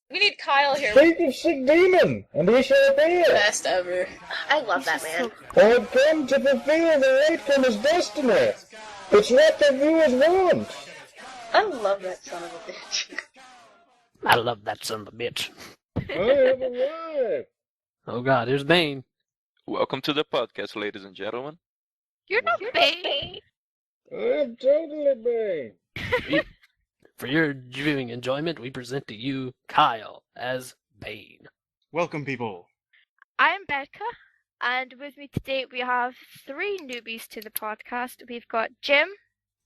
We need Kyle here. Speak of SickDemon, and we shall appear. Best ever. I love that man. I've come to fulfill the Latecomers' destiny. It's what the viewers want. I love that son of a bitch. I love that son of a bitch. I have arrived. Oh god, here's Bane. Welcome to the podcast, ladies and gentlemen. You're not Bane. I am totally Bane. For your viewing enjoyment, we present to you Kyle as Bane. Welcome, people. I'm Becka, and with me today we have three newbies to the podcast. We've got Jim.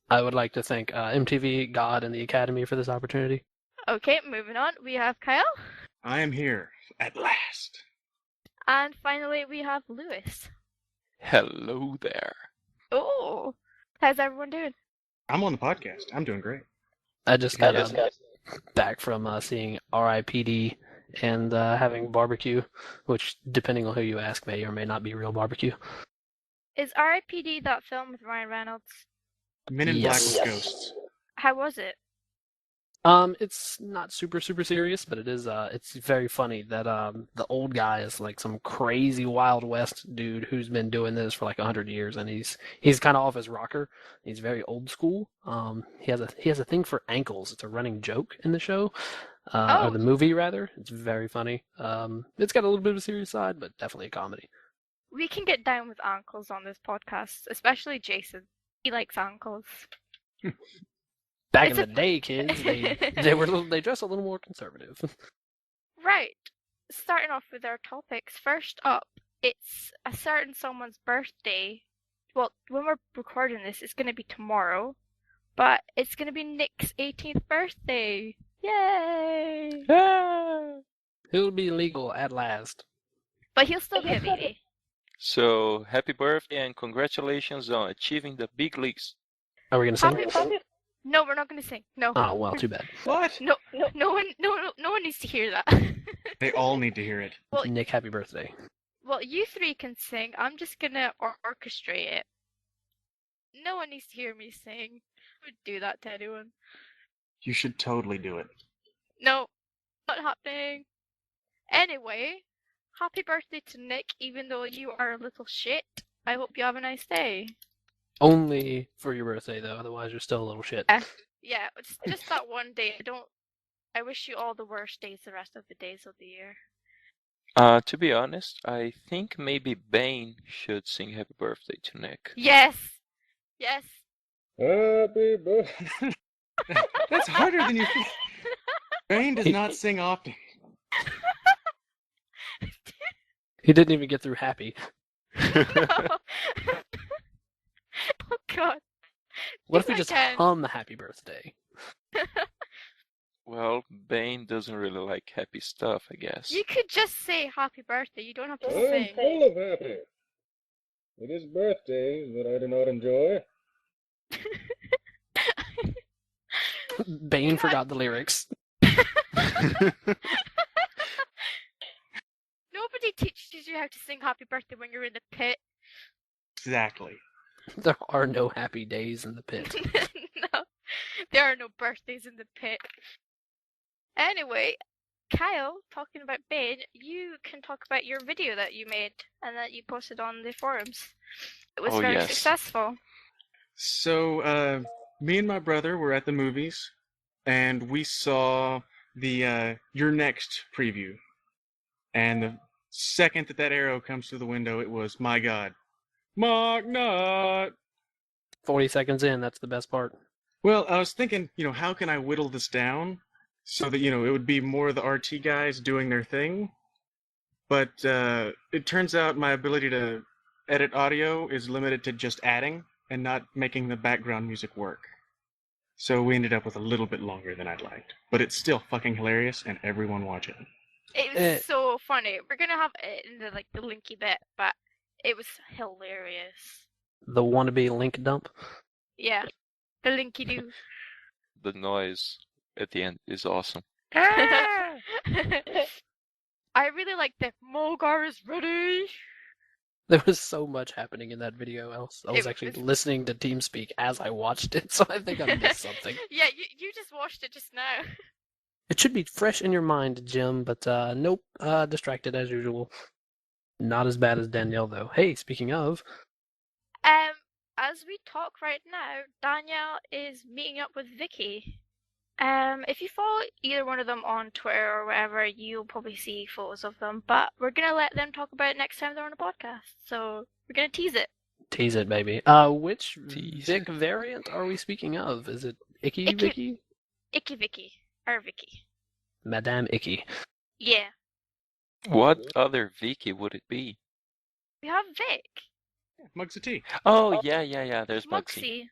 I would like to thank MTV, God, and the Academy for this opportunity. Okay, moving on. We have Kyle. I am here, at last. And finally we have Lewis. Hello there. Oh, how's everyone doing? I'm on the podcast. I'm doing great. I just got back from seeing RIPD and having barbecue, which, depending on who you ask, may or may not be real barbecue. Is RIPD that film with Ryan Reynolds? Men in Yes. Black with Ghosts. How was it? It's not super serious, but it is. It's very funny that the old guy is like some crazy Wild West dude who's been doing this for like 100 years, and he's kind of off his rocker. He's very old school. He has a thing for ankles. It's a running joke in the show, or the movie rather. It's very funny. It's got a little bit of a serious side, but definitely a comedy. We can get down with ankles on this podcast, especially Jason. He likes ankles. Back in the day, kids, they dress a little more conservative. Right. Starting off with our topics. First up, it's a certain someone's birthday. Well, when we're recording this, it's going to be tomorrow. But it's going to be Nick's 18th birthday. Yay! He'll be legal at last. But he'll still be a baby. So, happy birthday and congratulations on achieving the big leagues. Are we going to sing? No, we're not going to sing. No. Oh, well, too bad. What? No one needs to hear that. They all need to hear it. Well, Nick, happy birthday. Well, you three can sing. I'm just gonna orchestrate it. No one needs to hear me sing. I would do that to anyone. You should totally do it. No, not happening. Anyway, happy birthday to Nick, even though you are a little shit. I hope you have a nice day. Only for your birthday, though. Otherwise, you're still a little shit. Yeah, just that one day. I wish you all the worst days the rest of the days of the year. To be honest, I think maybe Bane should sing happy birthday to Nick. Yes! Yes! Happy birthday. That's harder than you think. Bane does not sing often. He didn't even get through happy. Oh god. What if we just hum happy birthday? Well, Bane doesn't really like happy stuff, I guess. You could just say happy birthday. You don't have to I sing. am full of happy. It is birthdays that I do not enjoy. Bane forgot the lyrics. Nobody teaches you how to sing happy birthday when you're in the pit. Exactly. There are no happy days in the pit. No, there are no birthdays in the pit. Anyway, Kyle, talking about Bane, you can talk about your video that you made and that you posted on the forums. It was very successful. So, me and my brother were at the movies, and we saw the Your Next preview. And the second that arrow comes through the window, it was, my God, Mark Nut! 40 seconds in, that's the best part. Well, I was thinking, how can I whittle this down so that, it would be more of the RT guys doing their thing? But it turns out my ability to edit audio is limited to just adding and not making the background music work. So we ended up with a little bit longer than I'd liked. But it's still fucking hilarious, and everyone watch it. It was so funny. We're gonna have it in the linky bit, but it was hilarious. The wannabe link dump? Yeah. The linky-doo. The noise at the end is awesome. I really like the Mogar is ready. There was so much happening in that video. I was actually listening to TeamSpeak as I watched it, so I think I missed something. Yeah, you just watched it just now. It should be fresh in your mind, Jim, but nope, distracted as usual. Not as bad as Danielle, though. Hey, speaking of, As we talk right now, Danielle is meeting up with Vicky. If you follow either one of them on Twitter or whatever, you'll probably see photos of them. But we're gonna let them talk about it next time they're on a podcast. So we're gonna tease it. tease it, baby. Which Tease Vic variant are we speaking of? Is it Icky Icky- Vicky? Icky Vicky. Or Vicky. Madame Icky. Yeah. What other Vicky would it be? We have Vic. Mugs of tea. Oh, yeah. There's Mugsy. Mugsy.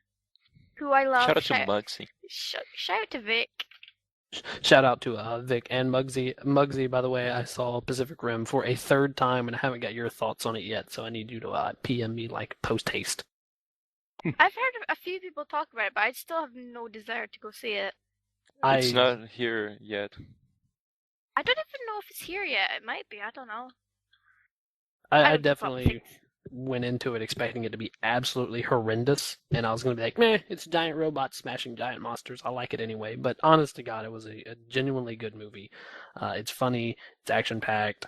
Who I love. Shout out to Mugsy. Shout out to Vic. Shout out to Vic and Muggsy. Muggsy, by the way, I saw Pacific Rim for a third time and I haven't got your thoughts on it yet, so I need you to PM me like post haste. I've heard a few people talk about it, but I still have no desire to go see it. It's not here yet. I don't even know if it's here yet. It might be. I don't know. I don't keep up definitely with things. went into it expecting it to be absolutely horrendous, and I was going to be like, meh, it's giant robots smashing giant monsters. I like it anyway. But honest to God, it was a genuinely good movie. It's funny, it's action-packed,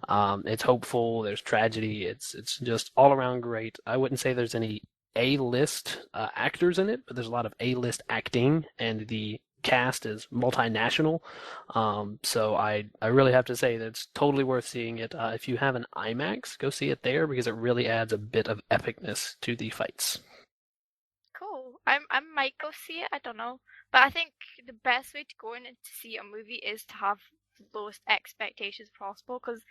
it's hopeful, there's tragedy, it's just all around great. I wouldn't say there's any A-list actors in it, but there's a lot of A-list acting, and the cast is multinational. So I really have to say that it's totally worth seeing it. If you have an IMAX, go see it there because it really adds a bit of epicness to the fights. Cool. I might go see it. I don't know, but I think the best way to go in and to see a movie is to have the lowest expectations possible, because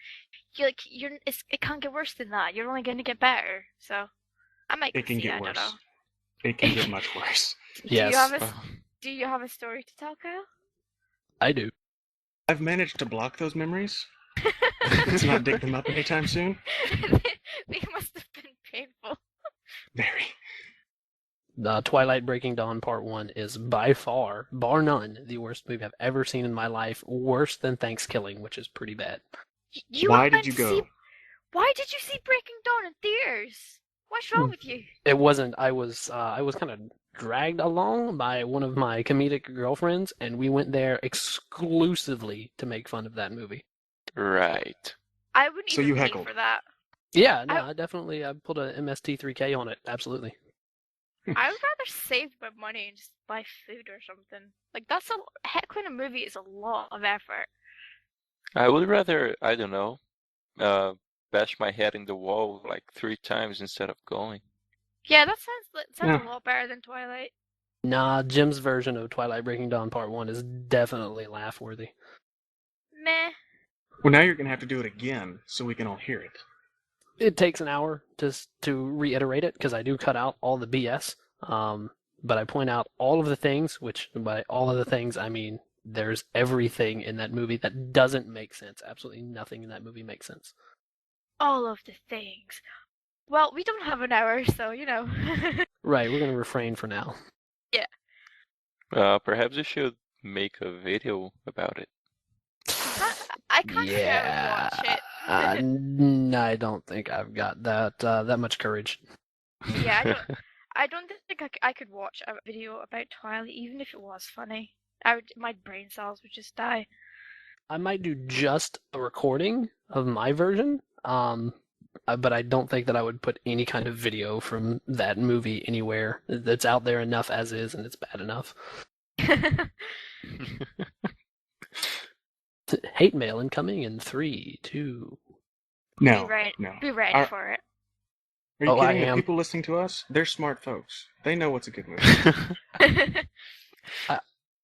it can't get worse than that. You're only going to get better. So I might go It can see get it. I don't worse. know. It can get much worse. Yes, Do you have a story to tell, Kyle? I do. I've managed to block those memories. Let's not dig them up anytime soon. They must have been painful. Very. Twilight Breaking Dawn Part 1 is by far, bar none, the worst movie I've ever seen in my life. Worse than Thanksgiving, which is pretty bad. Why did you go? Why did you see Breaking Dawn in theaters? What's wrong with you? It wasn't. I was kind of dragged along by one of my comedic girlfriends, and we went there exclusively to make fun of that movie. Right. I wouldn't So even you pay heckled. for that. Yeah, no, I pulled a MST3K on it. Absolutely. I would rather save my money and just buy food or something. Like, heckling a movie is a lot of effort. I would rather, I don't know, bash my head in the wall like 3 times instead of going. Yeah, that sounds Yeah. a lot better than Twilight. Nah, Jim's version of Twilight Breaking Dawn Part 1 is definitely laugh-worthy. Meh. Well, now you're gonna have to do it again so we can all hear it. It takes an hour just to reiterate it, because I do cut out all the BS. But I point out all of the things, which by all of the things, I mean there's everything in that movie that doesn't make sense. Absolutely nothing in that movie makes sense. All of the things. Well, we don't have an hour, so, you know. Right, we're going to refrain for now. Perhaps you should make a video about it. I can't say I would watch it. I don't think I've got that much courage. Yeah, I don't think I could watch a video about Twilight, even if it was funny. My brain cells would just die. I might do just a recording of my version, but I don't think that I would put any kind of video from that movie anywhere. It's out there enough as is, and it's bad enough. Hate mail incoming in 3, 2. No, Be ready, no. be ready Are- for it. Are you Oh, I kidding? The am. people listening to us, they're smart folks. They know what's a good movie.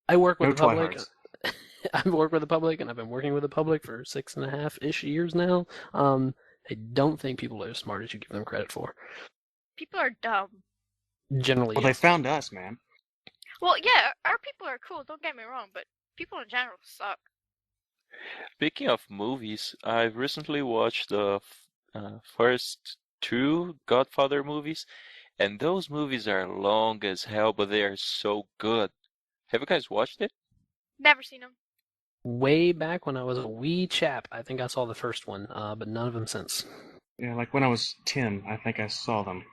I work with No the public. Twihards. I've worked with the public, and I've been working with the public for 6.5-ish years now. I don't think people are as smart as you give them credit for. People are dumb. Generally, Well, they yes. found us, man. Well, yeah, our people are cool, don't get me wrong, but people in general suck. Speaking of movies, I've recently watched the first 2 Godfather movies, and those movies are long as hell, but they are so good. Have you guys watched it? Never seen them. Way back when I was a wee chap, I think I saw the first one, but none of them since. Yeah, like when I was 10, I think I saw them.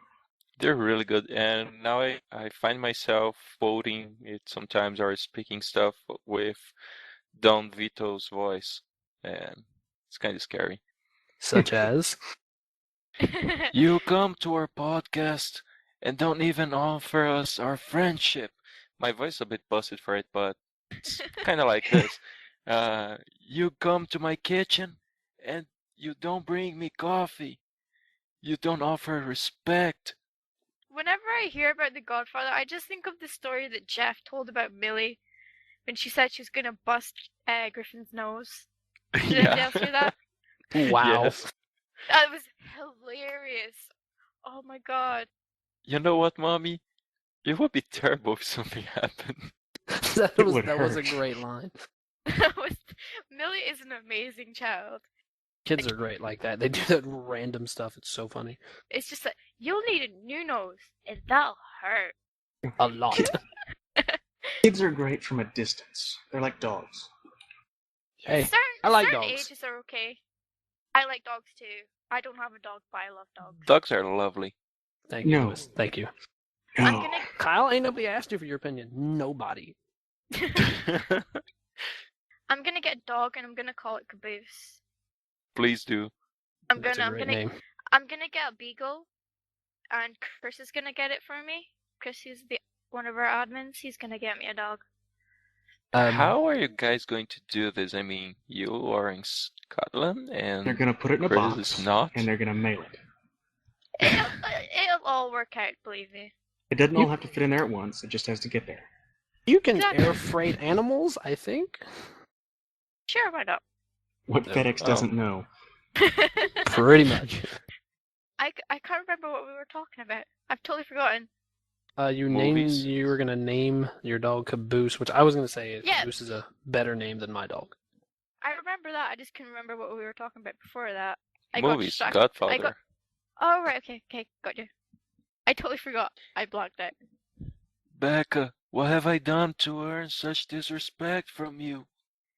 They're really good, and now I find myself quoting it sometimes or speaking stuff with Don Vito's voice, and it's kind of scary. Such as? You come to our podcast and don't even offer us our friendship. My voice is a bit busted for it, but it's kind of like this. You come to my kitchen and you don't bring me coffee. You don't offer respect. Whenever I hear about The Godfather, I just think of the story that Jeff told about Millie when she said she was gonna bust Griffin's nose. Did anyone else hear that? Wow. Yes. That was hilarious. Oh my god. You know what, Mommy? It would be terrible if something happened. that It was would that was a hurt. great line. Millie is an amazing child. Kids are great like that. They do that random stuff. It's so funny. It's just like, you'll need a new nose, and that'll hurt. A lot. Kids are great from a distance. They're like dogs. Hey, certain, I like certain dogs. ages are okay. I like dogs too. I don't have a dog, but I love dogs. Dogs are lovely. Thank you, No. Lewis. Thank you. I'm No. gonna Kyle, ain't nobody asked you for your opinion. Nobody. I'm gonna get a dog and I'm gonna call it Caboose. Please do. That's a great name. I'm gonna get a beagle, and Chris is gonna get it for me. Chris is one of our admins. He's gonna get me a dog. How are you guys going to do this? I mean, you are in Scotland and They're gonna put it in a Chris box, is not. and they're gonna mail it. It'll all work out, believe me. It doesn't all have to fit in there at once. It just has to get there. You can Exactly. air freight animals, I think. Sure, why not? What FedEx Oh. doesn't know. Pretty much. I can't remember what we were talking about. I've totally forgotten. Movies. You were gonna name your dog Caboose, which I was gonna say Yeah. Caboose is a better name than my dog. I remember that. I just couldn't remember what we were talking about before that. I Movies, got distracted. Godfather. Oh, right, okay, got you. I totally forgot. I blanked out. Becca, what have I done to earn such disrespect from you?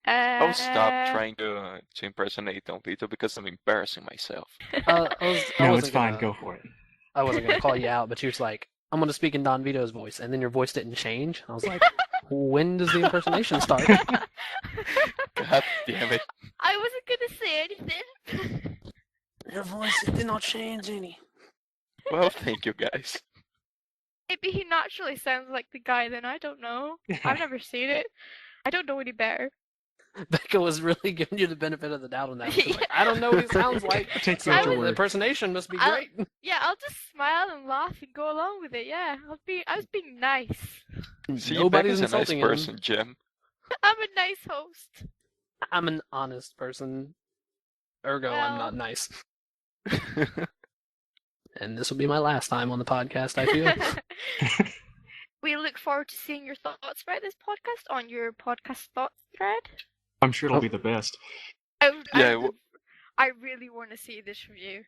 I'll stop trying to impersonate Don Vito because I'm embarrassing myself. I No, wasn't it's fine. gonna- Go for it. I wasn't gonna call you out, but you was like, I'm gonna speak in Don Vito's voice, and then your voice didn't change. I was like, when does the impersonation start? God damn it. I wasn't gonna say anything. Your voice did not change any. Well, thank you guys. Maybe he naturally sounds like the guy then, I don't know. I've never seen it. I don't know any better. Becca was really giving you the benefit of the doubt on that. She was like, I don't know what he sounds like. Take So you at your the word. impersonation must be I'll- great. Yeah, I'll just smile and laugh and go along with it, yeah. I was being nice. See, Nobody's Becca's a nice insulting him. person, Jim. I'm a nice host. I'm an honest person. Ergo, I'm not nice. And this will be my last time on the podcast, I feel. We look forward to seeing your thoughts about this podcast on your podcast thoughts thread. I'm sure it'll be the best. I really want to see this review.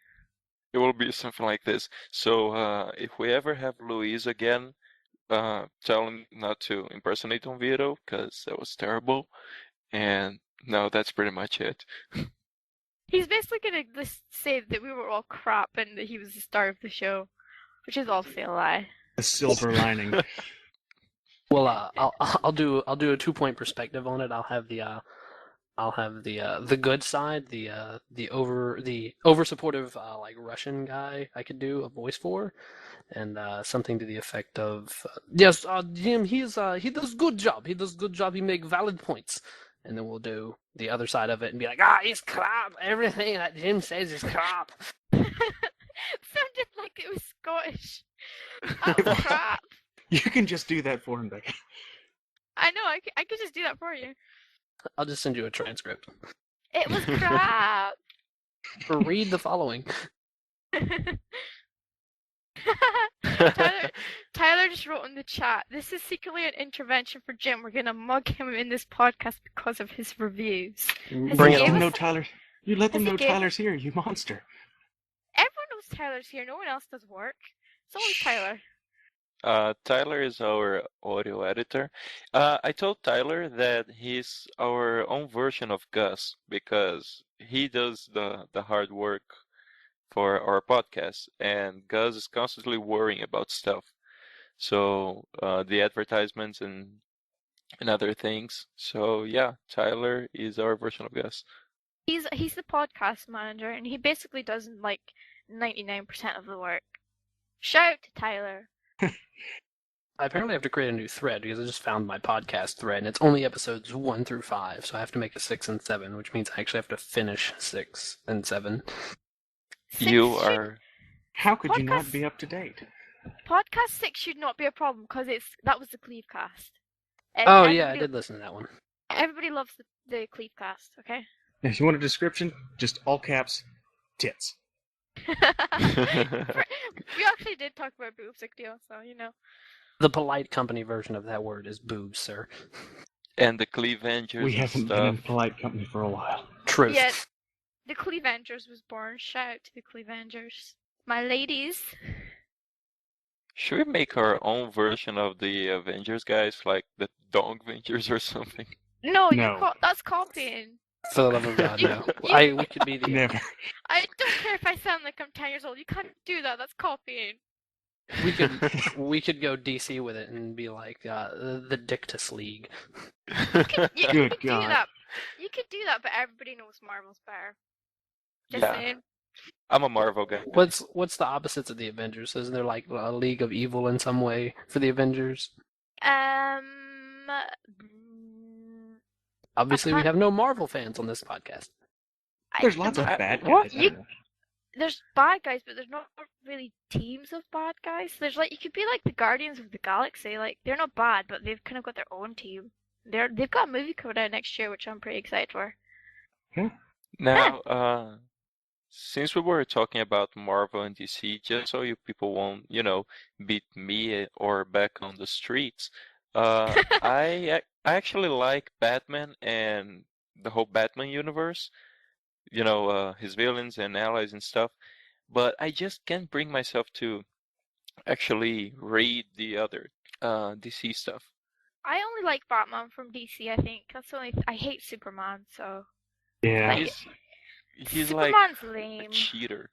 It will be something like this. So, if we ever have Luis again, tell him not to impersonate Don Vito, because that was terrible. And no, that's pretty much it. He's basically gonna say that we were all crap and that he was the star of the show, which is obviously a lie. A silver lining. Well, I'll do a 2-point perspective on it. I'll have the good side, the over supportive like Russian guy I could do a voice for, and something to the effect of yes, Jim, he does good job. He does good job. He make valid points. And then we'll do the other side of it and be like, he's crap. Everything that Jim says is crap. Sounded like it was Scottish. Oh crap! You can just do that for him, Becca. I know. I could just do that for you. I'll just send you a transcript. It was crap. Read the following. Tyler just wrote in the chat, this is secretly an intervention for Jim. We're gonna mug him in this podcast because of his reviews. Bring he Let it gave them on. us- know Tyler. You let them Has he know gave- Tyler's here, you monster. Everyone knows Tyler's here. No one else does work. It's only Tyler. Tyler is our audio editor. I told Tyler that he's our own version of Gus because he does the hard work for our podcast, and Gus is constantly worrying about stuff. So the advertisements and and other things. So yeah, Tyler is our virtual guest. He's the podcast manager, and he basically does like 99% of the work. Shout out to Tyler. I apparently have to create a new thread because I just found my podcast thread, and it's only episodes 1 through 5, so I have to make a 6 and 7, which means I actually have to finish 6 and 7. You are. How could you not Podcast- be up to date? Podcast 6 should not be a problem because that was the Cleavecast. Oh yeah, I did listen to that one. Everybody loves the Cleavecast, okay? If you want a description, just all caps, tits. We actually did talk about boobs, like deal, so you know. The polite company version of that word is boobs, sir. And the Cleavengers We and haven't been in stuff. polite company for a while. Truth. Yeah, the Cleavengers was born. Shout out to the Cleavengers. My ladies. Should we make our own version of the Avengers, guys? Like the Dog Avengers or something? No, No. That's copying. For the love of God, You- no. you- We could be the Never. I don't care if I sound like I'm 10 years old. You can't do that. That's copying. we could go DC with it and be like the Dictus League. You Good could do God. that. You could do that, but everybody knows Marvel's better. Just Yeah. saying. I'm a Marvel guy. What's the opposites of the Avengers? Isn't there like a League of Evil in some way for the Avengers? Obviously, we can't- have no Marvel fans on this podcast. There's lots of bad What? guys. There's bad guys, but there's not really teams of bad guys. There's like you could be like the Guardians of the Galaxy. Like they're not bad, but they've kind of got their own team. They've got a movie coming out next year, which I'm pretty excited for. Now, since we were talking about Marvel and DC, just so you people won't, beat me or Becca on the streets, I actually like Batman and the whole Batman universe. His villains and allies and stuff. But I just can't bring myself to actually read the other DC stuff. I only like Batman from DC. I think that's the only. I hate Superman, so Yeah. Like- He's like Superman's a lame. cheater.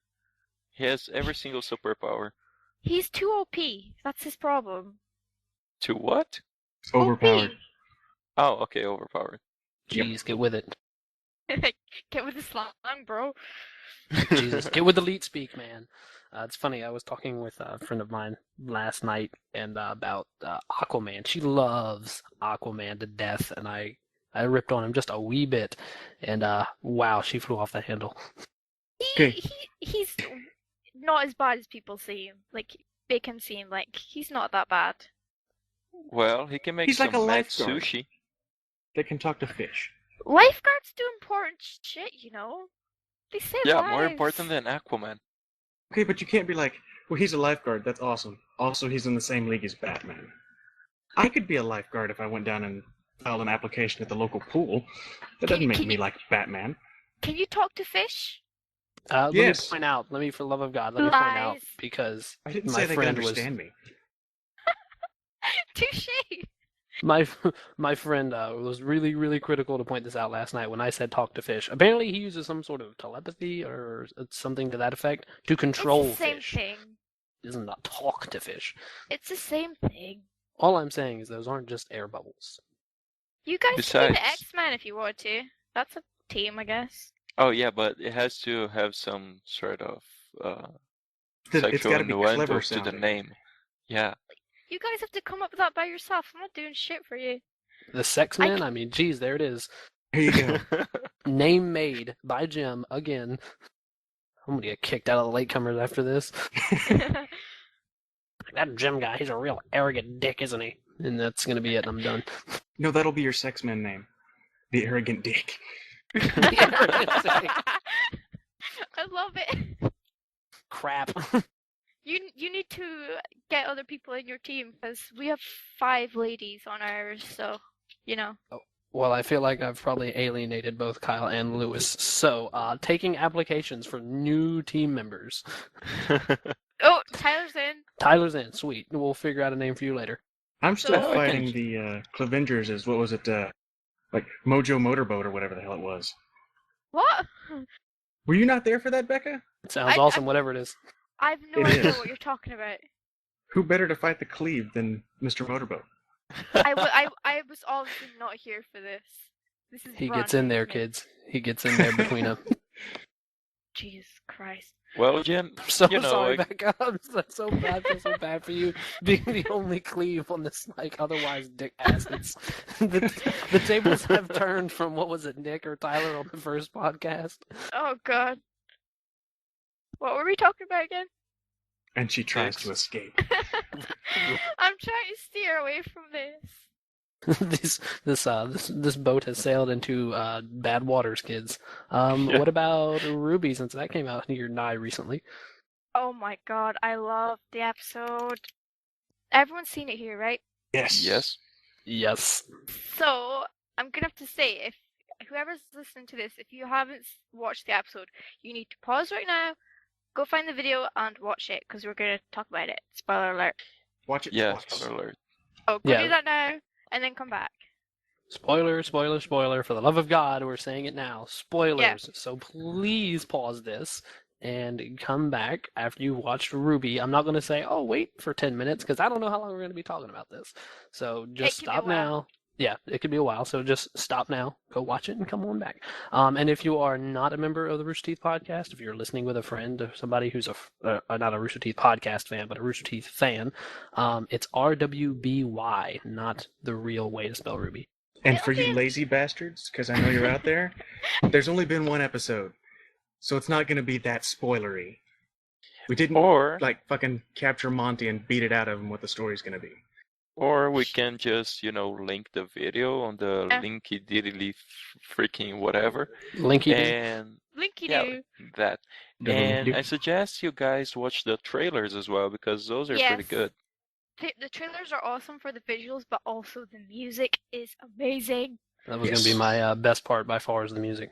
He has every single superpower. He's too OP. That's his problem. To what? It's overpowered. Oh, okay, overpowered. Jeez, get with it. Get with the slang, bro. Jesus, get with the leet speak, man. It's funny. I was talking with a friend of mine last night and about Aquaman. She loves Aquaman to death, and I ripped on him just a wee bit, and wow, she flew off the handle. He's not as bad as people seem. Like they can seem like he's not that bad. Well, he can make He's some like a mad lifeguard. sushi. They can talk to fish. Lifeguards do important shit, you know. They save Yeah, lives. more important than Aquaman. Okay, but you can't be like, well, he's a lifeguard. That's awesome. Also, he's in the same league as Batman. I could be a lifeguard if I went down and filed an application at the local pool. That doesn't make me like Batman. Can you talk to fish? Yes. Let me point out. For the love of God, let me point out Lies. because I didn't my say they could friend was understand me. Touche. my friend was really, really critical to point this out last night when I said talk to fish. Apparently, he uses some sort of telepathy or something to that effect to control It's the same fish. thing. Isn't not talk to fish. It's the same thing. All I'm saying is those aren't just air bubbles. You guys can be the Besides- X-Men if you want to. That's a team, I guess. Oh yeah, but it has to have some sort of It's sexual got to be innuendo clever to the sounding. name. Yeah. You guys have to come up with that by yourself. I'm not doing shit for you. The Sex Man. I mean, geez, there it is. Here you go. Name made by Jim again. I'm gonna get kicked out of the Latecomers after this. That Jim guy, he's a real arrogant dick, isn't he? And that's gonna be it. I'm done. No, that'll be your sex men name. The Arrogant Dick. I love it. Crap. You need to get other people in your team because we have 5 ladies on ours, so you know. Well, I feel like I've probably alienated both Kyle and Lewis. So, taking applications for new team members. Oh, Tyler's in. Tyler's in. Sweet. We'll figure out a name for you later. I'm still So- fighting the Clavengers as, what was it, like Mojo Motorboat or whatever the hell it was. What? Were you not there for that, Becca? It sounds I- awesome, whatever it is. I have no It idea is. what you're talking about. Who better to fight the Cleve than Mr. Motorboat? I was obviously not here for this. This is He brand gets in new there, to me. kids. He gets in there between them. Jesus Christ. Well, Jim, I'm so you know, sorry, like, Becca. I'm so bad. I feel so bad for you being the only cleave on this, like, otherwise dick acids. The tables have turned from, what was it, Nick or Tyler on the first podcast? Oh God. What were we talking about again? And she tries Dicks. to escape. I'm trying to steer away from this. This boat has sailed into bad waters, kids. Yeah. What about Ruby, since that came out near Nye recently? Oh my God, I love the episode. Everyone's seen it here, right? yes. Yes. So I'm gonna have to say, if whoever's listening to this, if you haven't watched the episode, you need to pause right now, go find the video and watch it, because we're gonna talk about it. Spoiler alert. Watch it Yeah, twice. spoiler alert. Oh, go Yeah. do that now, and then come back. Spoiler, spoiler, spoiler. For the love of God, we're saying it now. Spoilers. So please pause this and come back after you've watched Ruby. I'm not going to say, oh, wait for 10 minutes, because I don't know how long we're going to be talking about this. So just could be a stop while. now. Yeah, it could be a while. So just stop now, go watch it, and come on back. And if you are not a member of the Rooster Teeth podcast, if you're listening with a friend or somebody who's not a Rooster Teeth podcast fan, but a Rooster Teeth fan, it's RWBY, not the real way to spell Ruby. And for you lazy bastards, because I know you're out there, there's only been one episode, so it's not going to be that spoilery. We didn't Or fucking capture Monty and beat it out of him what the story's going to be. or we can just, link the video on the LinkyDiddly freaking whatever. Linky And Linky yeah, do. that. The And link- I suggest you guys watch the trailers as well, because those are pretty Yes. good. The trailers are awesome for the visuals, but also the music is amazing. That was going to be my best part by far, is the music.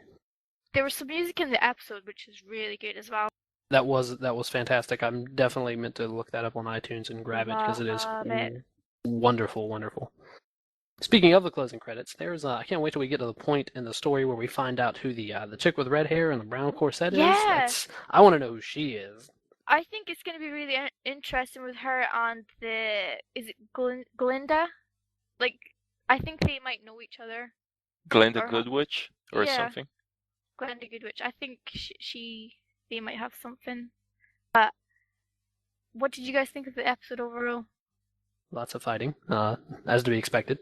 There was some music in the episode which is really good as well. That was fantastic. I'm definitely meant to look that up on iTunes and grab it, because it is Love it. wonderful, wonderful. Speaking of the closing credits, there's I can't wait till we get to the point in the story where we find out who the chick with red hair and the brown corset Yeah. is. I want to know who she is. I think it's going to be really interesting with her and is it Glinda? Like, I think they might know each other. Glenda Or- Goodwitch or yeah. something. Glinda Goodwitch. I think they might have something. But what did you guys think of the episode overall? Lots of fighting, as to be expected.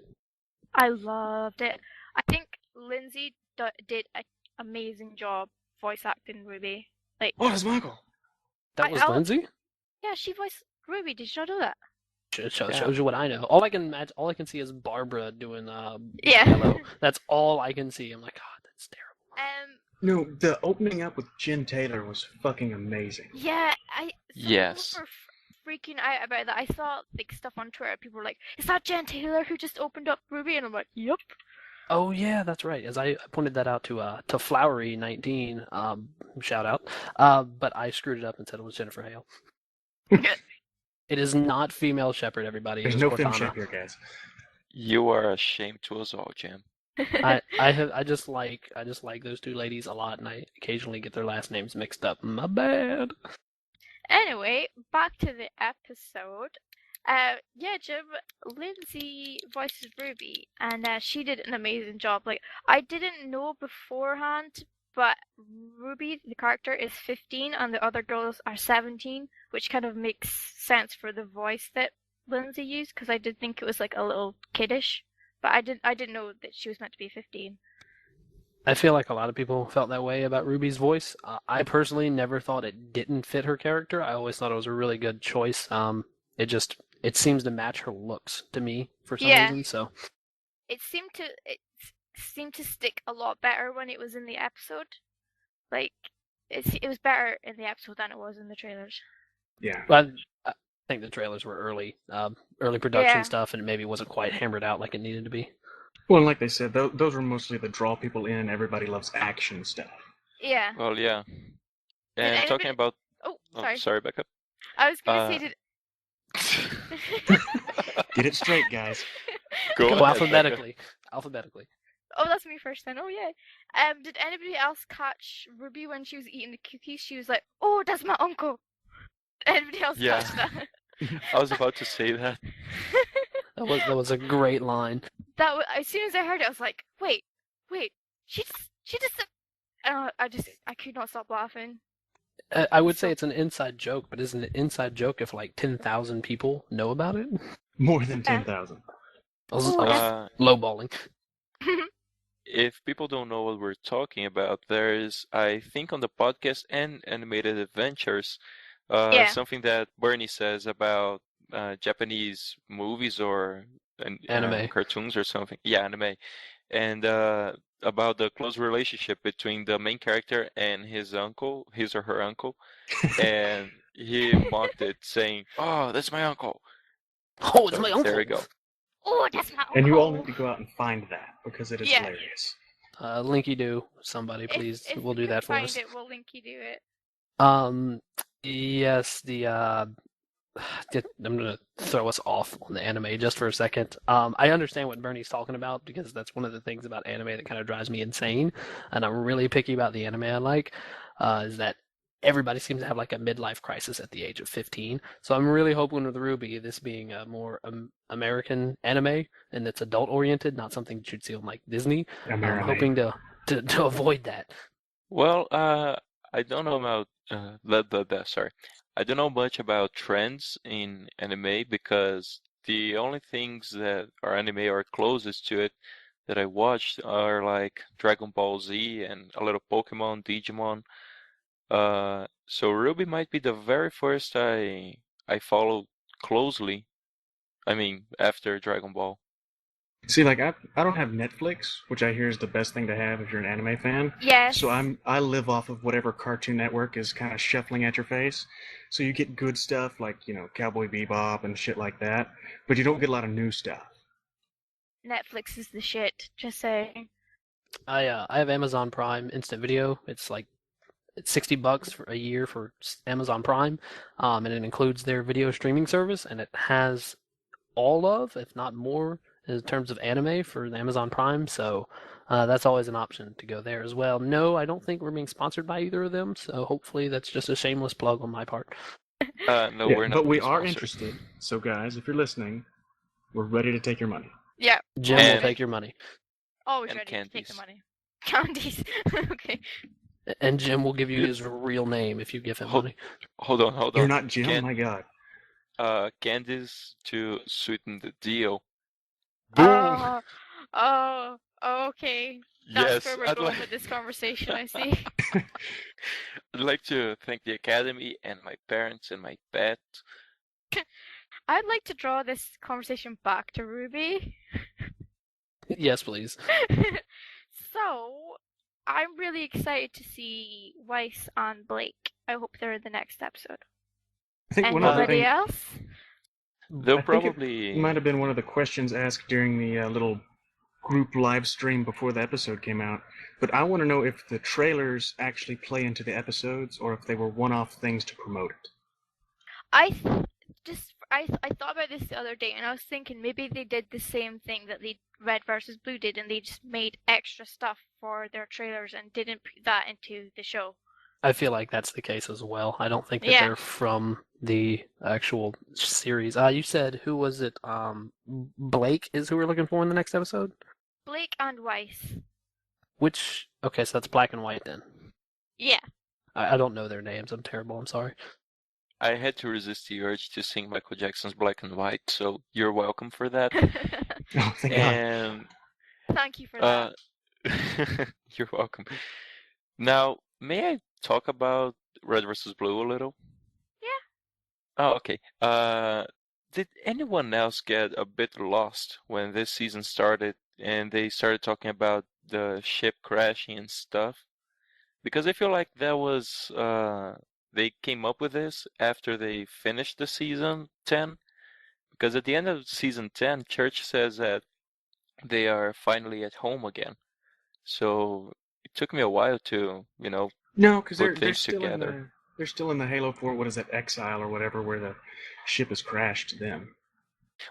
I loved it. I think Lindsay did an amazing job voice acting Ruby. Like, Oh, that's Michael! That was I'll- Lindsay? yeah, she voiced Ruby. Did you not know that? Shows you what I know. All I can see is Barbara doing Yeah. Hello. That's all I can see. I'm like, God, that's terrible. No, the opening up with Jen Taylor was fucking amazing. Yeah, Yes. People were freaking out about that. I saw like stuff on Twitter. People were like, "Is that Jen Taylor who just opened up Ruby?" And I'm like, "Yep." Oh yeah, that's right. As I pointed that out to Flowery19, shout out. But I screwed it up and said it was Jennifer Hale. It is not female shepherd, everybody. There's It is no film Cortana. check here, guys. You are a shame to us all, Jim. I just like those two ladies a lot, and I occasionally get their last names mixed up. My bad. Anyway, back to the episode. Yeah, Jim, Lindsay voices Ruby, and she did an amazing job. Like, I didn't know beforehand, but Ruby, the character, is 15, and the other girls are 17, which kind of makes sense for the voice that Lindsay used, because I did think it was like a little kiddish, but I didn't know that she was meant to be 15. I feel like a lot of people felt that way about Ruby's voice. I personally never thought it didn't fit her character. I always thought it was a really good choice. It seems to match her looks to me for some Yeah. reason. So It seemed to stick a lot better when it was in the episode. Like, it was better in the episode than it was in the trailers. Yeah. but I think the trailers were early production Yeah. stuff, and it maybe wasn't quite hammered out like it needed to be. Well, and like they said, those were mostly the draw people in. Everybody loves action stuff. Yeah. Well, yeah. And anybody- talking about... Oh, Oh, sorry. sorry, Becca. I was gonna Uh, say, Get it straight, guys. Go Go ahead, alphabetically. Alphabetically. Oh, that's me first then. Oh, yeah. Did anybody else catch Ruby when she was eating the cookies? She was like, "Oh, that's my uncle." Anybody else Yeah. catch that? I was about to say that. That was a great line. As soon as I heard it, I was like, wait, she just. I could not stop laughing. I would say it's an inside joke, but isn't it an inside joke if like 10,000 people know about it? More than 10,000. I was lowballing. If people don't know what we're talking about, there is, I think, on the podcast and Animated Adventures, something that Bernie says about Japanese movies or Anime. cartoons or something. Yeah, anime. And about the close relationship between the main character and his or her uncle. And he mocked it, saying, "Oh, that's my uncle." Oh, it's my uncle. There we go. Oh, that's my uncle. And you all need to go out and find that because it is Yeah. hilarious. LinkyDidDlyDoo, somebody please, If will do that for us. Find it, we'll LinkyDidDlyDoo it. Yes, I'm gonna throw us off on the anime just for a second. I understand what Bernie's talking about because that's one of the things about anime that kind of drives me insane, and I'm really picky about the anime I like. Is that everybody seems to have like a midlife crisis at the age of 15. So I'm really hoping with RWBY, this being a more American anime and it's adult oriented, not something that you'd see on like Disney. I'm hoping to avoid that. Well, I don't know about sorry. I don't know much about trends in anime because the only things that are anime or closest to it that I watched are like Dragon Ball Z and a little Pokemon, Digimon. So RWBY might be the very first I followed closely. I mean, after Dragon Ball. See, like I don't have Netflix, which I hear is the best thing to have if you're an anime fan. Yes. So I live off of whatever Cartoon Network is kind of shuffling at your face. So you get good stuff like, Cowboy Bebop and shit like that, but you don't get a lot of new stuff. Netflix is the shit. Just saying. I have Amazon Prime Instant Video. It's $60 for a year for Amazon Prime, and it includes their video streaming service, and it has all of, if not more, in terms of anime for the Amazon Prime. So that's always an option to go there as well. No, I don't think we're being sponsored by either of them, so hopefully that's just a shameless plug on my part. No, we're not. But we are sponsored. interested. So guys, if you're listening, we're ready to take your money. Yeah. Jim will take your money. Always And ready to take the candies. money. Candies. Okay. And Jim will give you his real name if you give him money. Hold on. You're not Jim? My God. Candies to sweeten the deal. Oh, okay. That's Yes, where we're I'd going like- with this conversation, I see. I'd like to thank the Academy and my parents and my pet. I'd like to draw this conversation back to Ruby. Yes, please. So, I'm really excited to see Weiss and Blake. I hope they're in the next episode. I think one of the Anybody things else? They'll I think it probably might have been one of the questions asked during the little group live stream before the episode came out. But I want to know if the trailers actually play into the episodes or if they were one-off things to promote it. I thought about this the other day, and I was thinking maybe they did the same thing that the Red versus Blue did, and they just made extra stuff for their trailers and didn't put that into the show. I feel like that's the case as well. I don't think that Yeah. they're from the actual series. You said, who was it? Blake is who we're looking for in the next episode? Blake and Weiss. Okay, so that's Black and White then. Yeah. I don't know their names. I'm terrible. I'm sorry. I had to resist the urge to sing Michael Jackson's Black and White, so you're welcome for that. Oh, thank God. And Thank you for that. you're welcome. Now, may I talk about Red versus Blue a little? Yeah. Oh, okay. Did anyone else get a bit lost when this season started and they started talking about the ship crashing and stuff? Because I feel like that was they came up with this after they finished the season 10. Because at the end of season 10, Church says that they are finally at home again. So it took me a while to, No, because put they're things still together. they're still in the Halo 4. What is that, Exile or whatever, where the ship has crashed to them.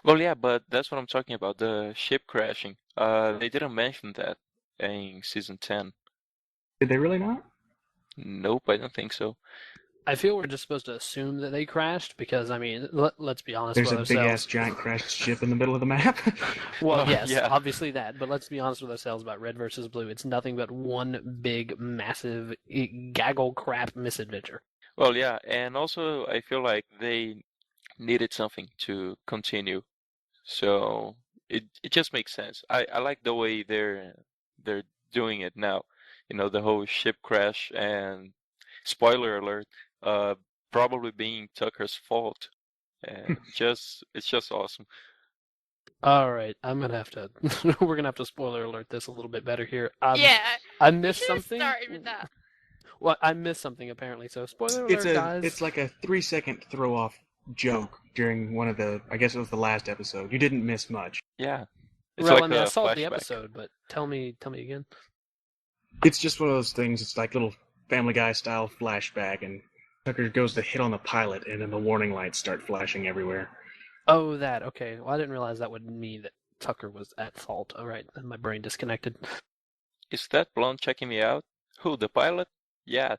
Well, yeah, but that's what I'm talking about, the ship crashing. They didn't mention that in season 10. Did they really not? Nope, I don't think so. I feel we're just supposed to assume that they crashed because, I mean, let's be honest There's with a ourselves. big-ass giant crashed ship in the middle of the map. Well, Oh, yes, yeah. obviously that, but let's be honest with ourselves about Red versus Blue. It's nothing but one big, massive, gaggle crap misadventure. Well, yeah, and also I feel like they needed something to continue, so it just makes sense. I like the way they're doing it now. You know, the whole ship crash and spoiler alert, probably being Tucker's fault, and it's just awesome. All right, I'm gonna have to. We're gonna have to spoiler alert this a little bit better here. Yeah, I you missed should have something. started with that. Well, I missed something apparently. So spoiler It's alert, guys. it's like a 3-second throw-off joke during one of the, I guess it was the last episode. You didn't miss much. Yeah, it's Well, like I mean, a I saw the flashback. episode, but tell me again. It's just one of those things. It's like little Family Guy style flashback, and Tucker goes to hit on the pilot, and then the warning lights start flashing everywhere. Oh, that. Okay. Well, I didn't realize that would mean that Tucker was at fault. All right, then my brain disconnected. Is that blonde checking me out? Who, the pilot? Yeah,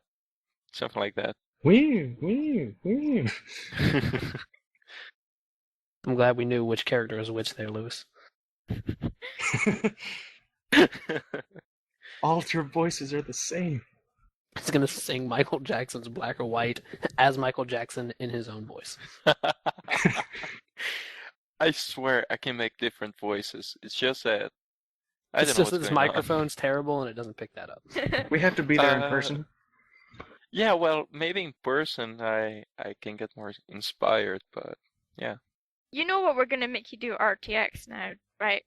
something like that. Wee, wee, wee. I'm glad we knew which character is which there, Lewis. All your voices are the same. He's gonna sing Michael Jackson's "Black or White" as Michael Jackson in his own voice. I swear I can make different voices. It's just that I It's don't know just what's that this going on. microphone's terrible and it doesn't pick that up. We have to be there in Uh, person. Yeah, well, maybe in person I can get more inspired, but yeah. You know what we're gonna make you do RTX now, right?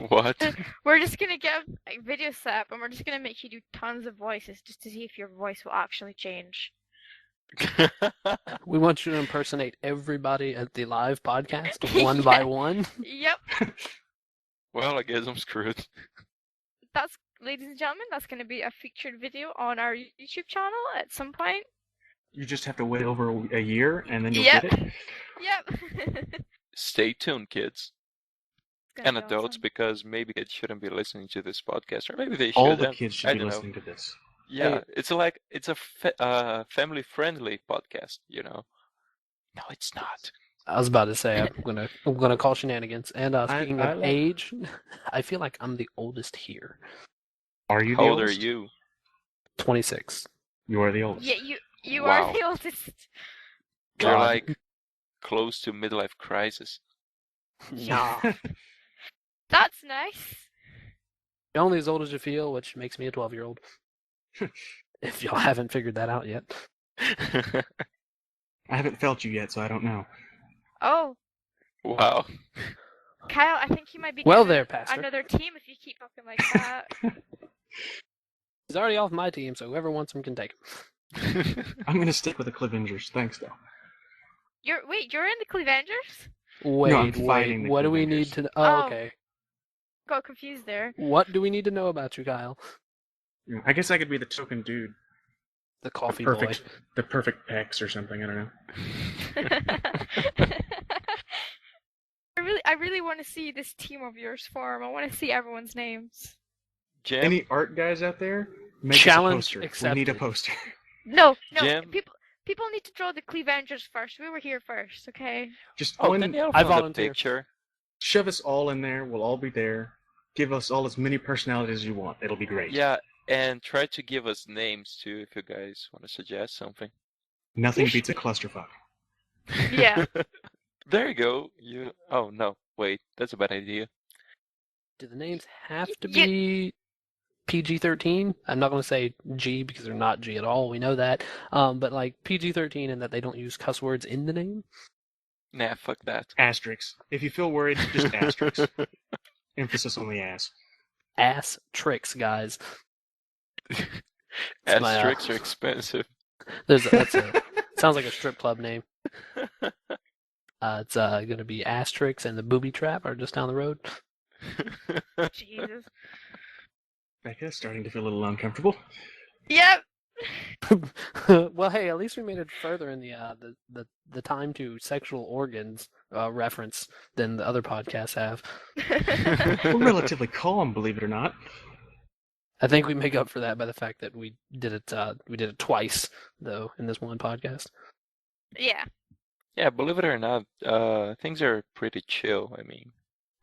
What? We're just gonna get a video set up and we're just gonna make you do tons of voices just to see if your voice will actually change. We want you to impersonate everybody at the live podcast one by one. Yep, Well, I guess I'm screwed. that's, ladies and gentlemen, that's gonna be a featured video on our YouTube channel at some point. You just have to wait over a year, and then you'll Yep. get it. Yep. Stay tuned, kids. It's gonna And be adults, awesome. because maybe kids shouldn't be listening to this podcast, or maybe they should. All the kids should I be don't know. listening to this. Yeah, it's a family-friendly podcast, you know. No, it's not. I was about to say I'm gonna call shenanigans. And speaking I of like- age, I feel like I'm the oldest here. Are you the How old are oldest? you? 26. You are the oldest. Yeah, you Wow. are the oldest. You're God. like close to midlife crisis. Nah. That's nice. You're only as old as you feel, which makes me a 12-year-old. If y'all haven't figured that out yet. I haven't felt you yet, so I don't know. Oh, Wow. Kyle, I think you might be Well getting there, Pastor. another team if you keep talking like that. He's already off my team, so whoever wants him can take him. I'm gonna stick with the Clivengers. Thanks, though. You're in the Clevengers? Wait, fighting the what do we Clivengers. need to know? Oh. Oh, okay. Got confused there. What do we need to know about you, Kyle? I guess I could be the token dude. The coffee perfect, boy. the perfect pecs or something. I don't know. I really want to see this team of yours form. I want to see everyone's names. Jim, Any art guys out there? Make Challenge us a poster. We need a accepted. poster. No, Jim? people need to draw the Clevengers first. We were here first, okay? Just oh, one. Danielle I found a volunteer. picture. Shove us all in there. We'll all be there. Give us all as many personalities as you want. It'll be great. Yeah, and try to give us names too if you guys want to suggest something. Nothing beats a clusterfuck. Yeah. There you go. Oh no, wait, that's a bad idea. Do the names have to Yeah. be PG-13? I'm not going to say G because they're not G at all. We know that. But like PG-13 in that they don't use cuss words in the name. Nah, fuck that. Asterisks. If you feel worried, just asterisks. Emphasis on the ass. Ass tricks, guys. It's my, Asterisks are expensive. Sounds like a strip club name. It's going to be Ass Tricks and the Booby Trap are just down the road. Jesus. Becca, starting to feel a little uncomfortable. Yep. Well, hey, at least we made it further in the time to sexual organs reference than the other podcasts have. We're relatively calm, believe it or not. I think we make up for that by the fact that we did it twice, though, in this one podcast. Yeah. Yeah, believe it or not, things are pretty chill. I mean,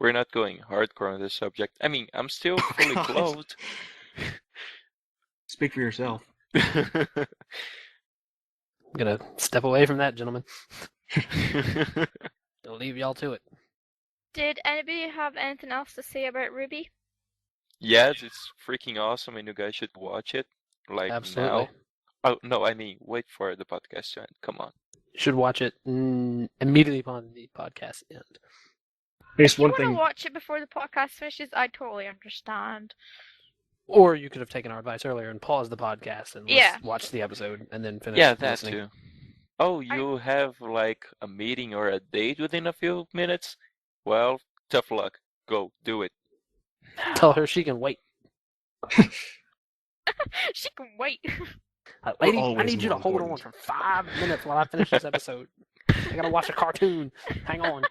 we're not going hardcore on this subject. I mean, I'm still fully God. clothed. Speak for yourself. I'm gonna step away from that, gentlemen. I'll leave y'all to it. Did anybody have anything else to say about Ruby? Yes, it's freaking awesome, and you guys should watch it. Like Absolutely. now. Oh, no, I mean, wait for the podcast to end. Come on. You should watch it immediately upon the podcast end. Here's If you one want to thing. watch it before the podcast finishes, I totally understand. Or you could have taken our advice earlier and paused the podcast and Yeah. watch the episode and then finish Yeah, that listening. too. Oh, you have like a meeting or a date within a few minutes? Well, tough luck. Go, do it. Tell her she can wait. She can wait. Lady, I always need you to more hold on important. for 5 minutes while I finish this episode. I gotta watch a cartoon. Hang on.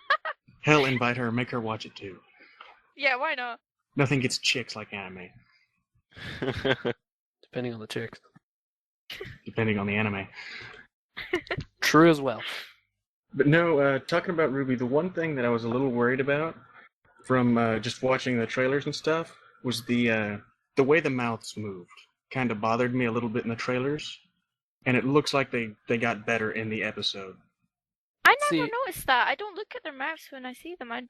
Hell, invite her, make her watch it too. Yeah, why not? Nothing gets chicks like anime, Depending on the chicks. depending on the anime. True as well. But no, talking about Ruby, the one thing that I was a little worried about from just watching the trailers and stuff was the way the mouths moved. Kind of bothered me a little bit in the trailers, and it looks like they got better in the episode. I never See- noticed that. I don't look at their mouths when I see them. I'm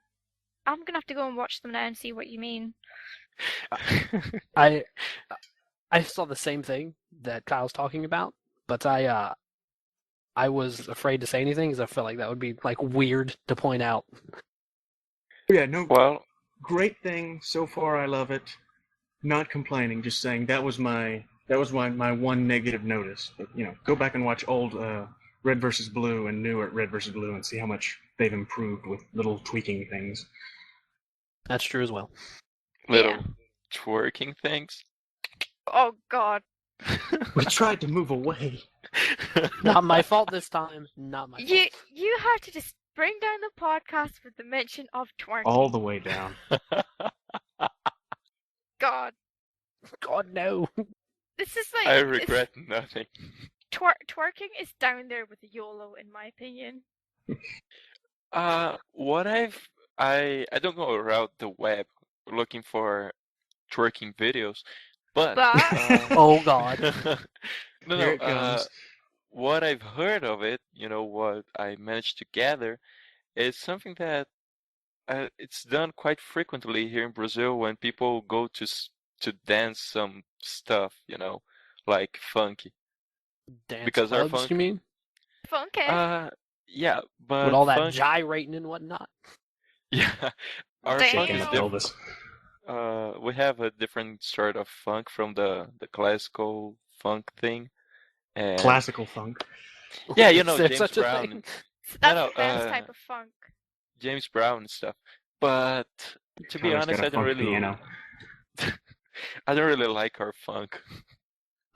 gonna have to go and watch them now and see what you mean. I saw the same thing that Kyle's talking about, but I was afraid to say anything because I felt like that would be like weird to point out. Yeah, no, Well, great thing so far. I love it. Not complaining, just saying that was my one negative notice. But go back and watch old Red vs. Blue and new Red vs. Blue and see how much they've improved with little tweaking things. That's true as well. little Yeah. twerking things. Oh God. We tried to move away. Not my fault this time. Not my fault. You had to just bring down the podcast with the mention of twerking. All the way down. God. God, no. This is like I regret nothing. twerking is down there with YOLO in my opinion. What I don't go around the web looking for twerking videos, but Oh, God. no, Here it comes. what I've heard of it, what I managed to gather, is something that it's done quite frequently here in Brazil when people go to dance some stuff, like funky. Dance Because our clubs, funk- you mean? Funky. Yeah, but With all that funk, gyrating and whatnot. yeah, our Damn. funk Shaking is the Damn. different. pelvis. We have a different sort of funk from the classical funk thing, and Classical funk. yeah, Is there James such a Brown, thing? That's no, the best type of funk. James Brown and stuff. But to be Tyler's honest, got a I don't funk really, piano. I don't really like our funk.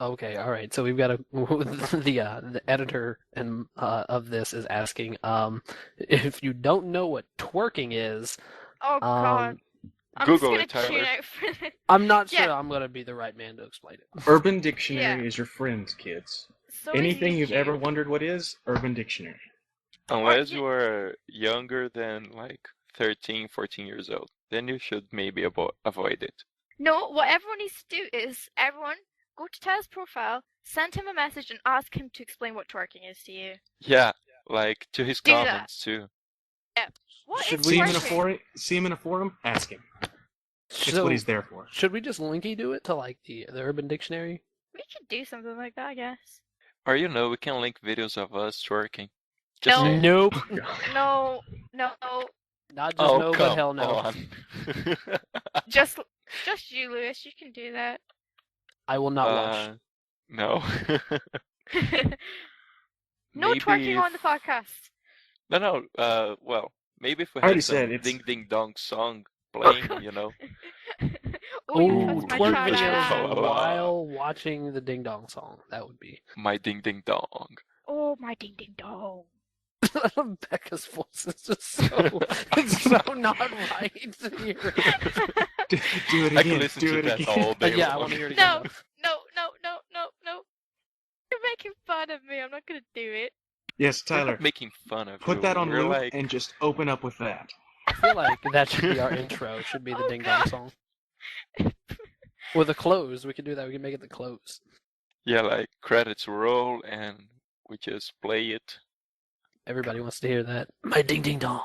Okay, all right. So we've got the editor and of this is asking if you don't know what twerking is. Oh God. Um, I'm Google just it, gonna tune Tyler. out for this. I'm not sure Yeah. I'm gonna be the right man to explain it. Urban Dictionary Yeah. is your friend, kids. So is Anything you've YouTube. ever wondered what is, Urban Dictionary. Unless you- you are younger than like 13, 14 years old, then you should maybe avoid it. No, what everyone needs to do is everyone go to Tyler's profile, send him a message, and ask him to explain what twerking is to you. Yeah, like to his Do that. comments too. What Should is we- twerking? See him in a forum? Ask him. It's So what he's there for. should we just linky do it to like the Urban Dictionary? We could do something like that, I guess. Or we can link videos of us twerking. Just No. saying. Nope. No, no, Not just no, but come hell no. on. just you, Lewis. You can do that. I will not watch. No. No Maybe twerking on the if- podcast. No. Well, maybe if we I already had some said it's- ding ding dong song playing, Oh, you Oh, touched my twerk child. videos Oh. while watching the Ding Dong song. That would be. my ding ding dong. Oh, my ding ding dong. Becca's voice is just so it's so not right here. Do it I can again. listen Do to it that again. all day Yeah, I long. want to hear it again. No, though. no. You're making fun of me. I'm not gonna do it. Yes, We're Tyler. not making fun of Put you. that on We're loop like, and just open up with that. I feel like that should be our intro. Should be the Oh, Ding Dong God. song. Or the close. We could do that. We can make it the close. yeah, like credits roll and we just play it. Everybody wants to hear that. My Ding Ding Dong.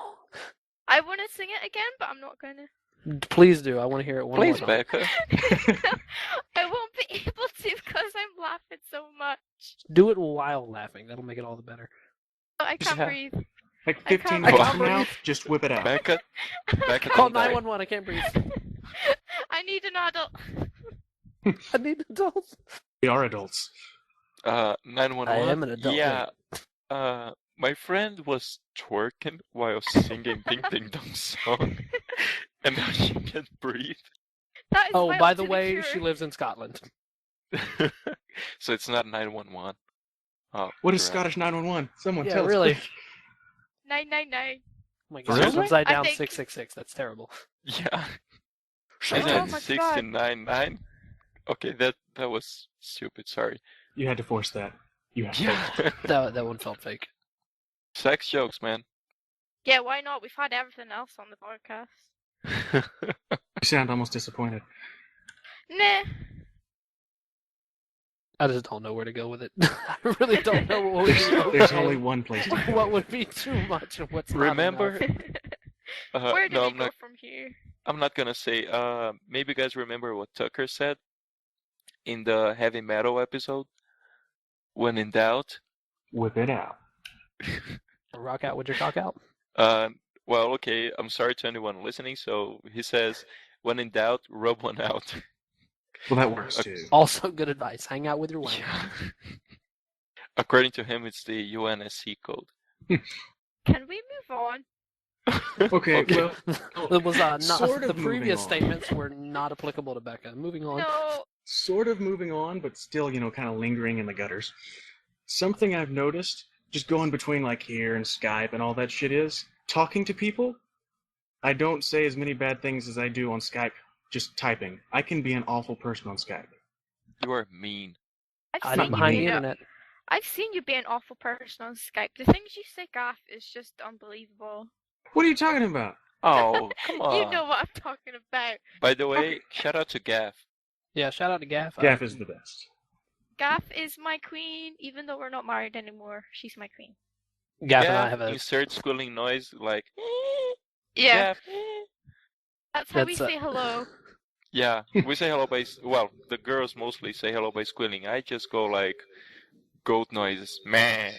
I want to sing it again, but I'm not gonna. Please do. I want to hear it one Please, more time. Becca. I won't be able to because I'm laughing so much. Do it while laughing. That'll make it all the better. I can't Yeah. breathe. Like I 15 can't minutes breathe. from now, just whip it out. Becca, Becca, Call don't die. 911. I can't breathe. I need an adult. I need adults. We are adults. 911. I am an adult, Yeah. My friend was twerking while singing Ding Ding Dong song, and now she can't breathe. That is Oh, vital by to the way, cure. she lives in Scotland. So it's not 911. Oh, What is crap. Scottish 911? Someone Yeah, tell really. us. 999. Oh my For god, real? it's upside I down think- 666. That's terrible. Yeah. Oh And my then God. 699. Okay, that was stupid. Sorry. You had to force that. You had to. Yeah. That one felt fake. Sex jokes, man. Yeah, why not? We've had everything else on the podcast. You sound almost disappointed. Nah. I just don't know where to go with it. I really don't know what would be There's okay. only one place to go. What would be too much and what's not Remember? enough. Where do no, we I'm go not. from here? I'm not gonna say. Maybe you guys remember what Tucker said in the heavy metal episode. When in doubt. Whip it out. Rock out with your cock out. Well, okay. I'm sorry to anyone listening. So he says, when in doubt, rub one out. Well, that works too. Also good advice. Hang out with your wife. Yeah. According to him, it's the UNSC code. Can we move on? Okay, Okay. well, It was not Sort of the moving previous on. statements were not applicable to Becca. Moving on. No. sort of moving on, but still, kind of lingering in the gutters. Something I've noticed, just going between like here and Skype and all that shit is, talking to people, I don't say as many bad things as I do on Skype, just typing. I can be an awful person on Skype. You are mean. I've Hiding seen you behind the being internet. I've seen you be an awful person on Skype. The things you say, Gaff, is just unbelievable. What are you talking about? Oh, come on. You know what I'm talking about. By the way, shout out to Gaff. Yeah, shout out to Gaff. Gaff is the best. Gaff is my queen, even though we're not married anymore. She's my queen. Gaff and I Gaff, have a. insert squealing noise like. Yeah, Gaff. that's how we That's, say hello. Yeah, we say hello by. Well, the girls mostly say hello by squealing. I just go like goat noises. Meh.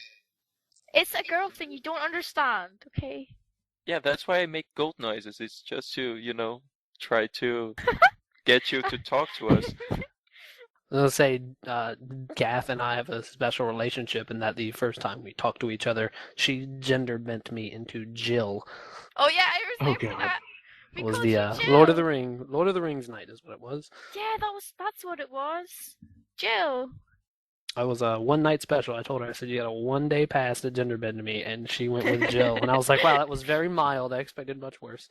It's a girl thing. You don't understand, okay? Yeah, that's why I make goat noises. It's just to, try to get you to talk to us. I'll say Gaff and I have a special relationship in that the first time we talked to each other, she gender bent me into Jill. Oh yeah, I was Oh, there for God. that. We It was called the you Jill. Lord of the Rings night is what it was. Yeah, that's what it was. Jill. I was a one night special. I told her, I said, you got a 1 day pass to gender bend to me, and she went with Jill. And I was like, wow, that was very mild. I expected much worse.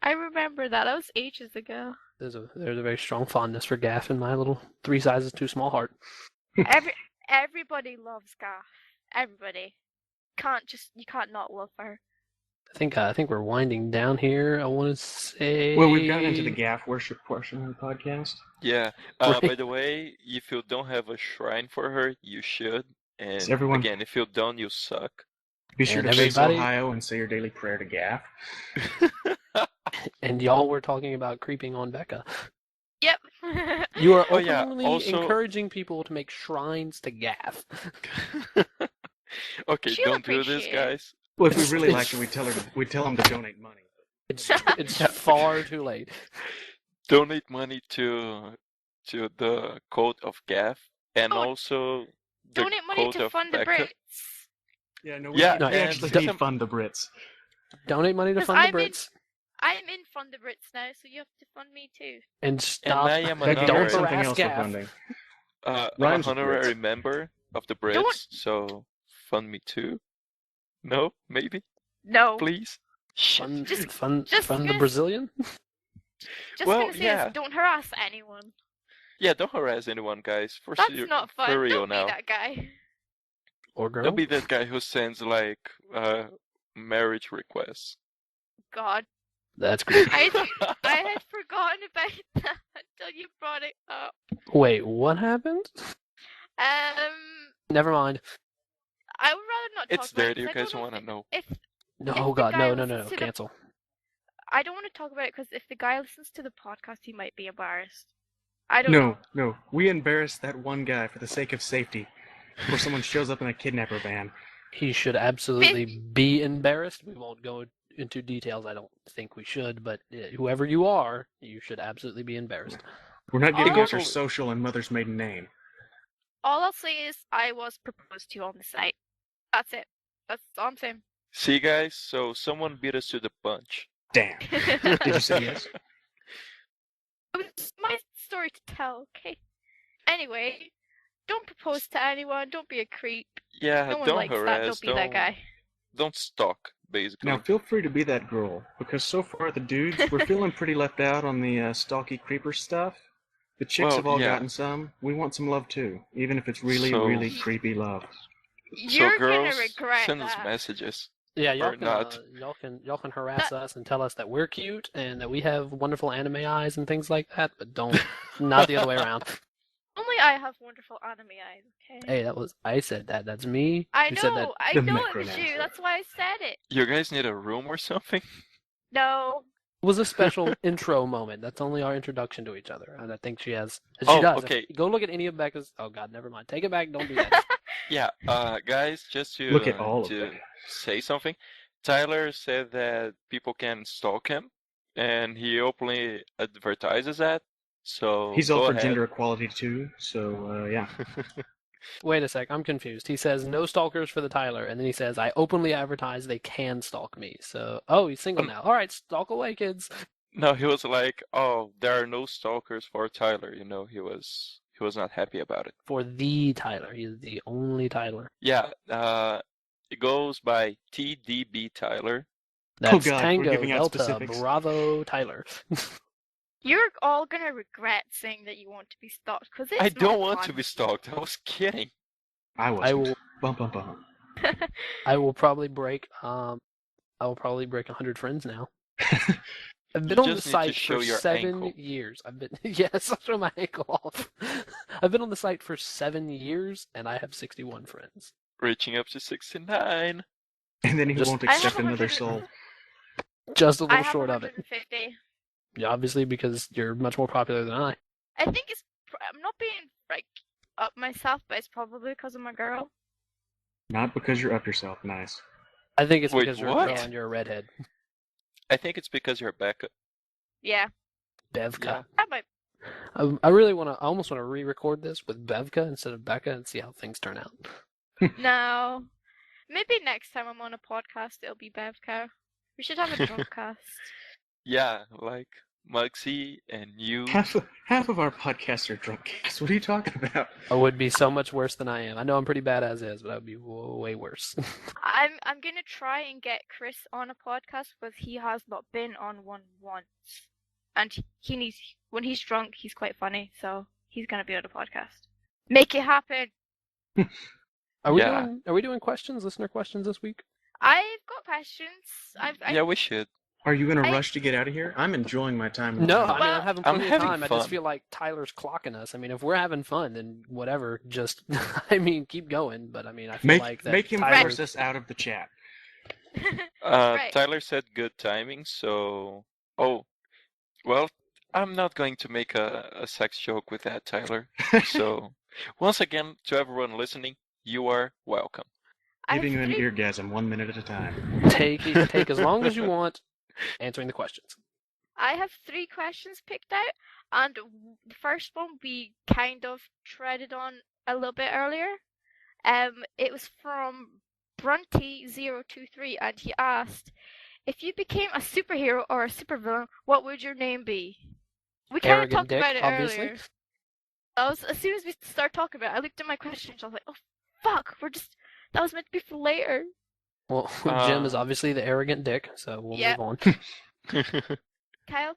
I remember that. That was ages ago. There's a very strong fondness for Gaff in my little 3 sizes too small heart. Everybody loves Gaff. Everybody. You can't not love her. I think we're winding down here. I want to say. Well, we've gotten into the Gaff worship portion of the podcast. Yeah. Right. By the way, if you don't have a shrine for her, you should. And Is everyone- again, if you don't, you suck. Be sure And to face everybody- Ohio and say your daily prayer to Gaff. And y'all were talking about creeping on Becca. Yep. You are Oh, yeah, openly also- encouraging people to make shrines to Gaff. Okay, She'll don't do this, appreciate it. Well, guys. if we really liked her, we'd tell them to donate money. It's far too late. Donate money to the code of Gaff and Oh, also the Donate money code to of fund the Becca. Brits. Yeah, no, Yeah, we and actually some- need fund the Brits. Donate money to 'Cause fund the I'm in- Brits. I'm in Fund the Brits now, so you have to fund me too. And stop. I am Becky, an don't there's harass something else for Gaff. funding. I'm a Rhymes with honorary Brits. member of the Brits, Don't- so fund me too. No, maybe, No. please. Shit. Fund, Just- fund, just fund the gonna- Brazilian? Just Well, gonna say yeah. this, don't harass anyone. Yeah, don't harass anyone, guys. That's not fun. For real Don't now. be that guy. Or girl. Don't be that guy who sends like marriage requests. God. That's great. I had forgotten about that until you brought it up. Wait, what happened? Never mind. I would rather not talk It's about dirty. it. You 'Cause I guys don't want to if- know? If No, If the God, guy no, listens to the- cancel. I don't want to talk about it because if the guy listens to the podcast, he might be embarrassed. I don't know. No. We embarrass that one guy for the sake of safety. Before someone shows up in a kidnapper van. He should absolutely be embarrassed. We won't go into details. I don't think we should, but whoever you are, you should absolutely be embarrassed. We're not giving Oh. out her social and mother's maiden name. All I'll say is I was proposed to on the site. That's it. That's all I'm saying. See, guys. So someone beat us to the punch. Damn. Did you say yes? It was my story to tell, okay? Anyway, don't propose to anyone. Don't be a creep. Yeah, No one don't likes harass. that. Don't be that guy. Don't stalk, basically. Now feel free to be that girl, because so far the dudes, we're feeling pretty left out on the stalky creeper stuff. The chicks Well, have all yeah. gotten some. We want some love too, even if it's really, So- really creepy love. You're so girls, gonna regret send us that. messages. Yeah, y'all Or can, not. y'all can harass us and tell us that we're cute and that we have wonderful anime eyes and things like that, but don't, not the other way around. Only I have wonderful anime eyes, okay? Hey, I said that. That's me. I who said that. know. I The know it was Necromancer. you. That's why I said it. You guys need a room or something? No. It was a special intro moment. That's only our introduction to each other, and I think she has. She Oh, does. okay. Go look at any of Becca's. Oh God, never mind. Take it back. Don't do that. Yeah, guys, just to Look at all of to them. say something. Tyler said that people can stalk him, and he openly advertises that. So He's go all for ahead. gender equality too, so yeah. Wait a sec. I'm confused. He says no stalkers for the Tyler, and then he says I openly advertise they can stalk me. So, oh, he's single now. All right, stalk away, kids. No, he was like, "Oh, there are no stalkers for Tyler." You know, he was not happy about it. For the Tyler, he is the only Tyler. Yeah, it goes by TDBTyler. That's God, we're Tango giving out Delta specifics. Bravo Tyler. You're all gonna regret saying that you want to be stalked because it's I don't not want fun. to be stalked. I was kidding. I wasn't. will- Bum bum bum. I will probably break 100 friends now. I've been You on the just need to site show for your 7 ankle. years. I've been yes, I'll show my ankle off. I've been on the site for 7 years and I have 61 friends. Reaching up to 69. And then he Just- won't I have accept another 100 soul. Just a I little have short of it. 150. Yeah, obviously because you're much more popular than I. I think it's. I'm not being like up myself, but it's probably because I'm a girl. Not because you're up yourself. Nice. I think it's Wait, because you're a what? girl and you're a redhead. I think it's because you're Becca. Yeah. Bevka. Yeah. That might. I really want to. I almost want to re-record this with Bevka instead of Becca and see how things turn out. No. Maybe next time I'm on a podcast, it'll be Bevco. We should have a drunk cast. Yeah, like Mugsy and you. Half of our podcasts are drunk casts. What are you talking about? I would be so much worse than I am. I know I'm pretty bad as is, but I would be way worse. I'm gonna try and get Chris on a podcast because he has not been on one once, and he needs. When he's drunk, he's quite funny, so he's gonna be on a podcast. Make it happen. Are we Yeah. doing questions, listener questions this week? I've got questions. Yeah, we should. Are you in a I- rush to get out of here? I'm enjoying my time. with No, you. I mean I'm having I'm plenty of having time. I just fun. feel like Tyler's clocking us. I mean, if we're having fun, then whatever. Just, I mean, keep going. But I mean, I feel like that make him Tyler- force us out of the chat. Right. Tyler said good timing, so. Oh, well, I'm not going to make a sex joke with that, Tyler. So, once again, to everyone listening, you are welcome. I have Giving you an three- eargasm 1 minute at a time. take as long as you want, answering the questions. I have 3 questions picked out, and the first one we kind of treaded on a little bit earlier. It was from Brunty023, and he asked, if you became a superhero or a supervillain, what would your name be? We kind of Arrogant talked dick, about it obviously. earlier. As soon as we started talking about it, I looked at my questions, I was like, oh, fuck, that was meant to be for later. Well, Jim is obviously the arrogant dick, so we'll Yeah. move on. Kyle?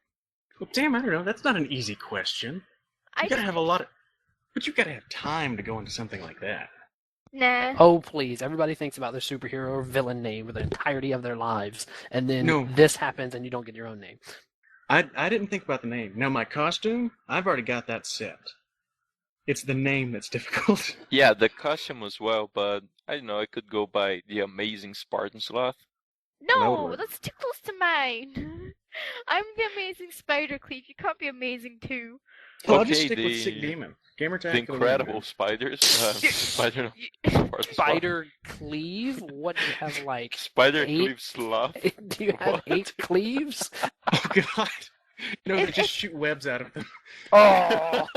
Well, damn, I don't know. That's not an easy question. You gotta have a lot of... But you gotta have time to go into something like that. Nah. Oh, please. Everybody thinks about their superhero or villain name for the entirety of their lives, and then No. this happens and you don't get your own name. I didn't think about the name. Now, my costume, I've already got that set. It's the name that's difficult. Yeah, the costume as well, but I don't know, I could go by the Amazing Spartan Sloth. That would No, work. that's too close to mine. I'm the amazing Spider Cleave. You can't be amazing too. Well, I'll just Okay, stick with the- SickDemon. Gamer tag The for the Incredible win, Spiders. Spider Spartan Sloth. Spider Cleave? What, do you have, like, Spider 8? Cleave Sloth. Do you have What? 8 cleaves? man. Oh, God. No, they If- just shoot webs out of them. Oh!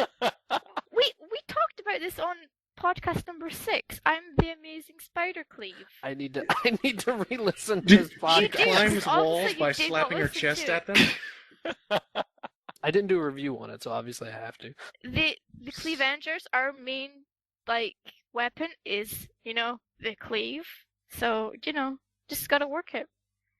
We talked about this on podcast number 6. I'm the amazing Spider Cleave. I need to re-listen to She this You podcast. did. climbs Obviously, walls you by did not slapping her listen chest to at it. them. I didn't do a review on it, so obviously I have to. The Cleavengers, our main weapon is, the cleave. So, just gotta work it.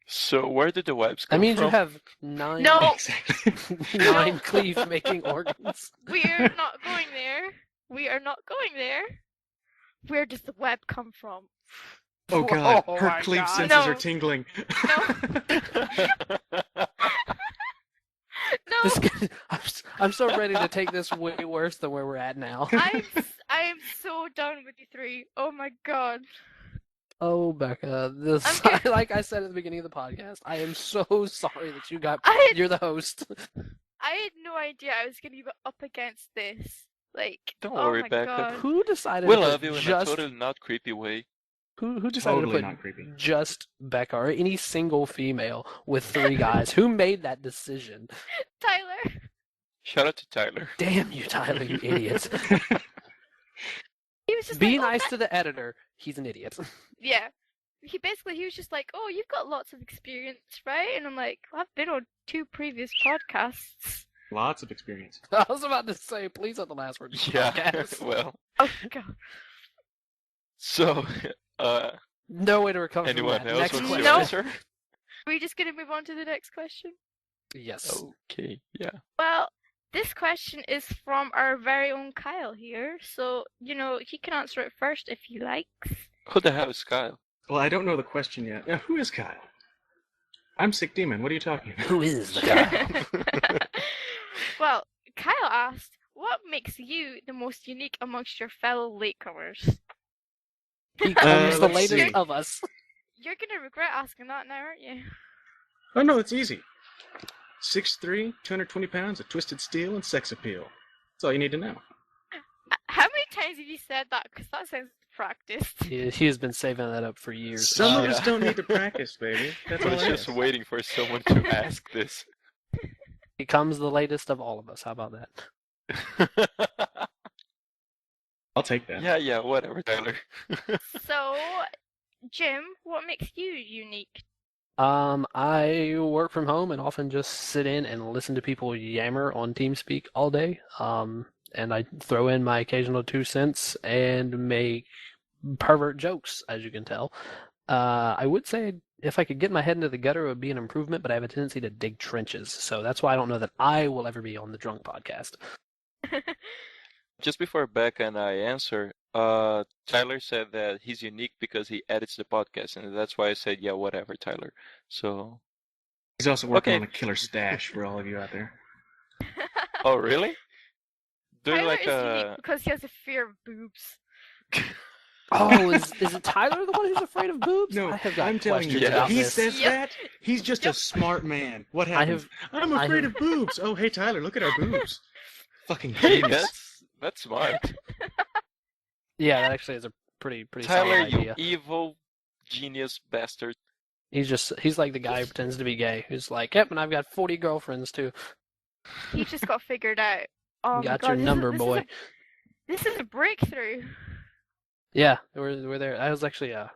So where did the webs That come means from? you have 9, No, Exactly. 9 cleave-making organs. we're not going there. We are not going there. Where does the web come from? Oh, God. Oh, Her my cleave God. senses No. are tingling. No, I'm so ready to take this way worse than where we're at now. I am so done with you three. Oh my god. Oh, Becca, this I'm like I said at the beginning of the podcast, I am so sorry that you're the host. I had no idea I was gonna be up against this. Don't oh worry, my Becca. god. Who decided We to love put you in a just totally not creepy way. who decided Totally to not put creepy. just Becca or any single female with 3 guys? Who made that decision? Tyler. Shout out to Tyler. Damn you, Tyler, you idiot. He was just Be like, nice to the editor. He's an idiot. Yeah. He was just like, oh, you've got lots of experience, right? And I'm like, well, I've been on 2 previous podcasts. Lots of experience. I was about to say, please let the last word. Yeah, Podcast. well. Oh god. So, No way to recover anyone from that. else Next wants question. to No. answer? Are we just gonna move on to the next question? Yes. Okay, yeah. Well, this question is from our very own Kyle here, so, he can answer it first if he likes. Who the hell is Kyle? Well, I don't know the question yet. Who is Kyle? I'm SickDemon. What are you talking about? Who is the guy? Well, Kyle asked, what makes you the most unique amongst your fellow latecomers? He comes the let's latest see. of us. You're gonna regret asking that now, aren't you? Oh, no, it's easy. 6'3", 220 pounds of twisted steel and sex appeal. That's all you need to know. How many times have you said that? Because that sounds practiced. He has been saving that up for years. Some of Yeah. us don't need to practice, baby. That's I all was it just is. waiting for someone to ask this. He comes the latest of all of us. How about that? I'll take that. Yeah, whatever, Tyler. So, Jim, what makes you unique? I work from home and often just sit in and listen to people yammer on TeamSpeak all day. And I throw in my occasional 2 cents and make pervert jokes, as you can tell. I would say if I could get my head into the gutter, it would be an improvement, but I have a tendency to dig trenches. So that's why I don't know that I will ever be on the Drunk Podcast. Just before Becca and I answer, Tyler said that he's unique because he edits the podcast, and that's why I said, yeah, whatever, Tyler. So, He's also working Okay. on a killer stash for all of you out there. oh, really? They're Tyler like is unique because he has a fear of boobs. Oh, is it Tyler the one who's afraid of boobs? No, I have got I'm telling you, questions Yeah. about he this. says Yep. that, he's just Yep. a smart man. What I happens? have- I'm I afraid have- of boobs. Oh, hey, Tyler, look at our boobs. Fucking Hey, genius. that's smart. Yeah, that actually is a pretty Tyler, solid you idea. evil genius bastard. He's like the guy who pretends to be gay, who's like, yep, and I've got 40 girlfriends too. He just got figured out. Oh my Got God, your this is- number, this is boy. This is a breakthrough. Yeah, we're there. I was actually Is at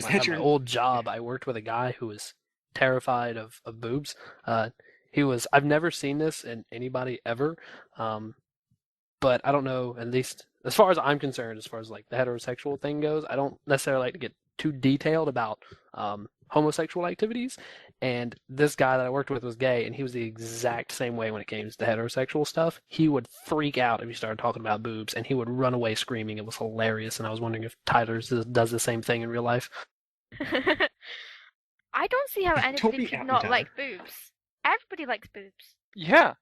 that my your- old job. I worked with a guy who was terrified of boobs. I've never seen this in anybody ever, but I don't know. At least as far as I'm concerned, as far as like the heterosexual thing goes, I don't necessarily like to get too detailed about homosexual activities. And this guy that I worked with was gay, and he was the exact same way when it came to heterosexual stuff. He would freak out if you started talking about boobs, and he would run away screaming. It was hilarious, and I was wondering if Tyler does the same thing in real life. I don't see how anybody be could out, not Tyler. like boobs. Everybody likes boobs. Yeah.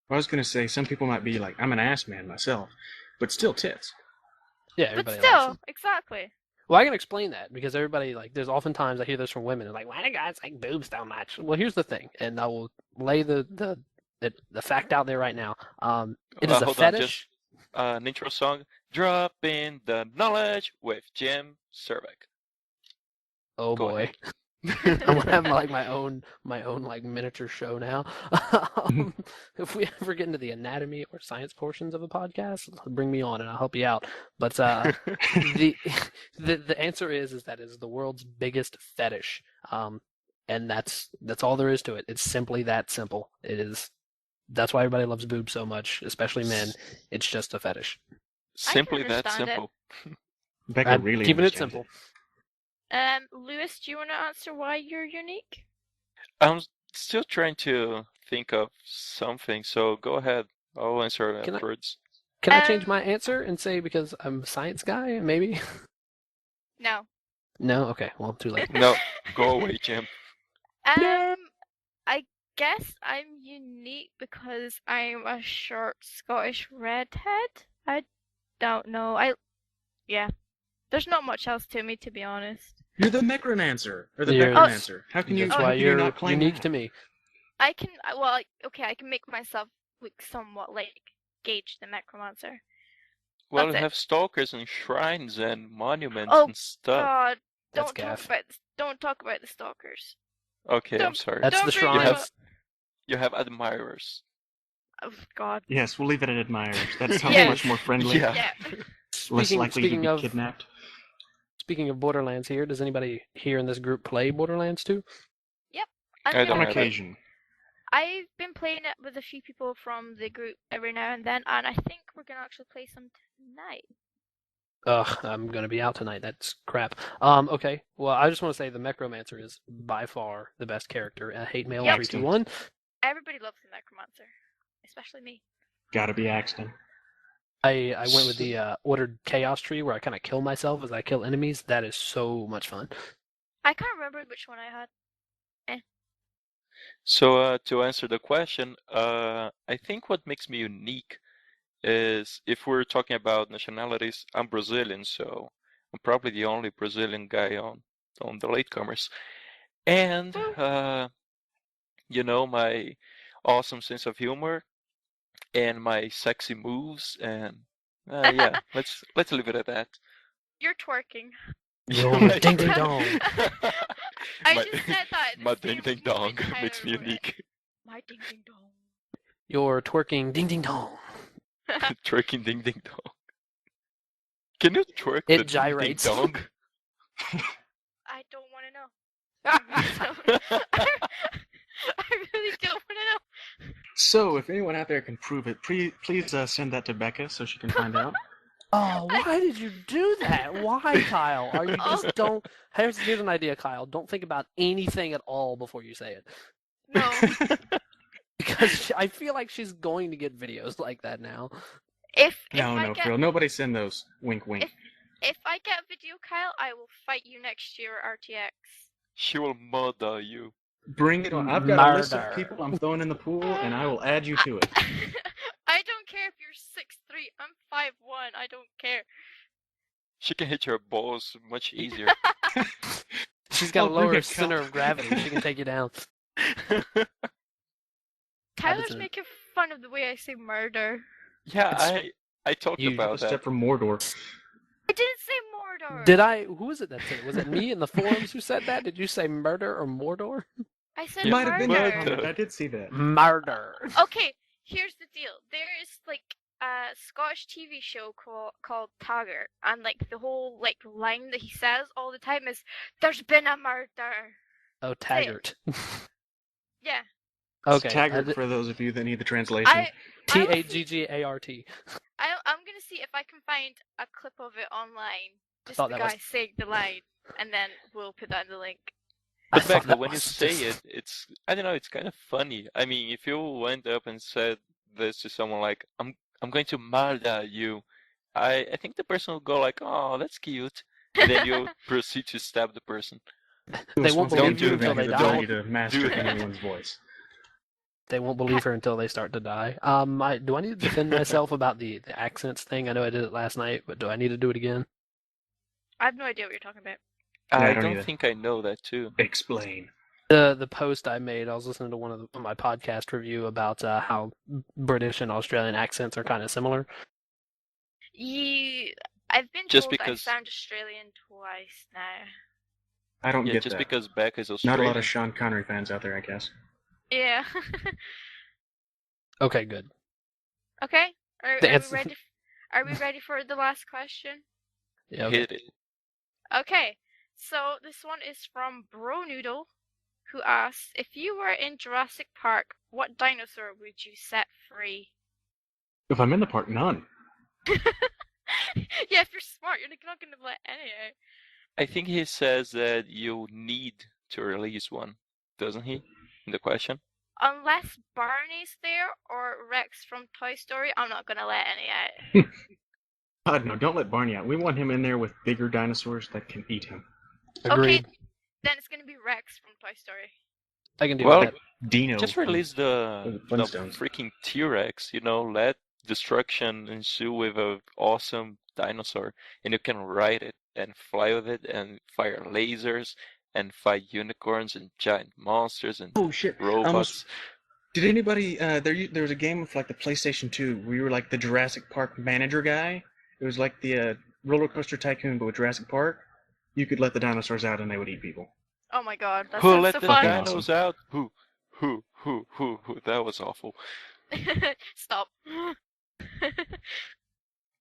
I was gonna say some people might be like, I'm an ass man myself, but still tits. Yeah, But everybody likes still, them. exactly. Well, I can explain that because everybody, like, there's oftentimes I hear this from women, and like, why do guys like boobs so much? Well, here's the thing, and I will lay the fact out there right now. It is a Hold fetish. on, just an intro song. Drop in the knowledge with Jim Cervec. Oh Go boy. ahead. I'm gonna have like my own like miniature show now. If we ever get into the anatomy or science portions of a podcast, bring me on and I'll help you out. But the answer is that is the world's biggest fetish, and that's all there is to it. It's simply that simple. It is. That's why everybody loves boobs so much, especially men. It's just a fetish. Simply that understand it. simple. Becca I'm really keeping it understands simple. Lewis, do you want to answer why you're unique? I'm still trying to think of something, so go ahead. I'll answer it Can I- afterwards. Can I change my answer and say because I'm a science guy? Maybe. No. No. Okay. Well, too late. No, go away, Jim. I guess I'm unique because I'm a short Scottish redhead. I don't know. Yeah. There's not much else to me, to be honest. You're the necromancer, or the You're- necromancer. How can you? That's how why can you you're not claim unique that? to me. I can, well, okay, I can make myself look somewhat like Gage the Necromancer. Well, That's we it. have stalkers and shrines and monuments Oh, and stuff. God, That's don't talk about the stalkers. Okay, I'm Don't- sorry. That's Don't the bring You them shrine. have up. you have admirers. Oh, God. Yes, we'll leave it at admirers. That sounds Yeah. much more friendly. Yeah. Yeah. Less likely to be kidnapped. Speaking of Borderlands here, does anybody here in this group play Borderlands 2? I'm I don't gonna On have play- it. occasion. I've been playing it with a few people from the group every now and then, and I think we're gonna actually play some tonight. Ugh, I'm gonna be out tonight. That's crap. Okay. Well, I just want to say the Necromancer is by far the best character. Hate mail Yep. 321. Everybody loves the Necromancer, especially me. Gotta be Axton. I went with the ordered chaos tree where I kind of kill myself as I kill enemies. That is so much fun. I can't remember which one I had. So to answer the question, I think what makes me unique is if we're talking about nationalities, I'm Brazilian, so I'm probably the only Brazilian guy on the Latecomers. And my awesome sense of humor and my sexy moves and yeah, let's leave it at that. You're twerking. Yo, My ding ding twerk- dong. I My- just said that. My ding ding dong makes me Tyler wrote it. unique. My ding ding dong. You're twerking ding ding dong. Twerking ding ding dong. Can you twerk It the gyrates. ding ding dong? I don't want to know. I really don't want to know. So, if anyone out there can prove it, please send that to Becca so she can find out. Oh, why did you do that? Why, Kyle? Are you just don't? Here's an idea, Kyle. Don't think about anything at all before you say it, No. because I feel like she's going to get videos like that now. If No, I no, get for real. Nobody send those. Wink, wink. if I get a video, Kyle, I will fight you next year at RTX. She will murder you. Bring it on. I've got a list of Murder. people I'm throwing in the pool, and I will add you to it. I don't care if you're 6'3". I'm 5'1". I don't care. She can hit your balls much easier. She's got a Oh, bring lower it, Kyle. center of gravity. She can take you down. Tyler's a- making fun of the way I say murder. Yeah, It's- I talked You- A about step that. from Mordor. I didn't say Mordor. Did I? Who was it that said it? Was it me in the forums who said that? Did you say murder or Mordor? I said Yeah, Might have been your murder. comment. I did see that. Murder. Okay, here's the deal. There is like a Scottish TV show called Taggart, and like the whole like line that he says all the time is "There's been a murder." Oh, Taggart. Yeah. It's Okay. Taggart for those of you that need the translation. I will see- Taggart. I'm gonna see if I can find a clip of it online. Just thought the that was- guy saying the line, and then we'll put that in the link. But thought Becca, that when you was say just- I don't know, it's kind of funny. I mean, if you went up and said this to someone like, I'm going to murder you, I think the person will go like, oh, that's cute. And then you'll proceed to stab the person. They won't Don't believe you do until that. they His die. ability to master do that. anyone's voice. They won't believe her until they start to die. Do I need to defend myself about the accents thing? I know I did it last night, but do I need to do it again? I have no idea what you're talking about. Yeah, I I don't don't either. think I know that too. Explain. The post I made, I was listening to one of my podcast review about how British and Australian accents are kind of similar. I've been Just told I because- sound Australian twice now. I don't Yeah, get just that. because Becca is Not a Australian. lot of Sean Connery fans out there, I guess. Yeah. Okay, good. Okay. Are we That's- ready? Are we ready for the last question? Yeah, okay. Hit it. Okay. So this one is from BroNoodle, who asks, if you were in Jurassic Park, what dinosaur would you set free? If I'm in the park, none. Yeah, if you're smart, you're not going to let any out. I think he says that you need to release one, doesn't he? In the question. Unless Barney's there or Rex from Toy Story, I'm not going to let any out. God, no, don't let Barney out. We want him in there with bigger dinosaurs that can eat him. Agreed. Okay, then it's going to be Rex from Toy Story. I can do Well, that. Dino. Just from- release the Flintstones. freaking T-Rex, let destruction ensue with an awesome dinosaur, and you can ride it and fly with it and fire lasers and fight unicorns and giant monsters and Oh shit! robots. Did anybody? There was a game of like the PlayStation 2 where you were like the Jurassic Park manager guy. It was like the roller coaster tycoon, but with Jurassic Park. You could let the dinosaurs out and they would eat people. Oh my god, that Who sounds let so the fun. dinos out? Who? That was awful. Stop.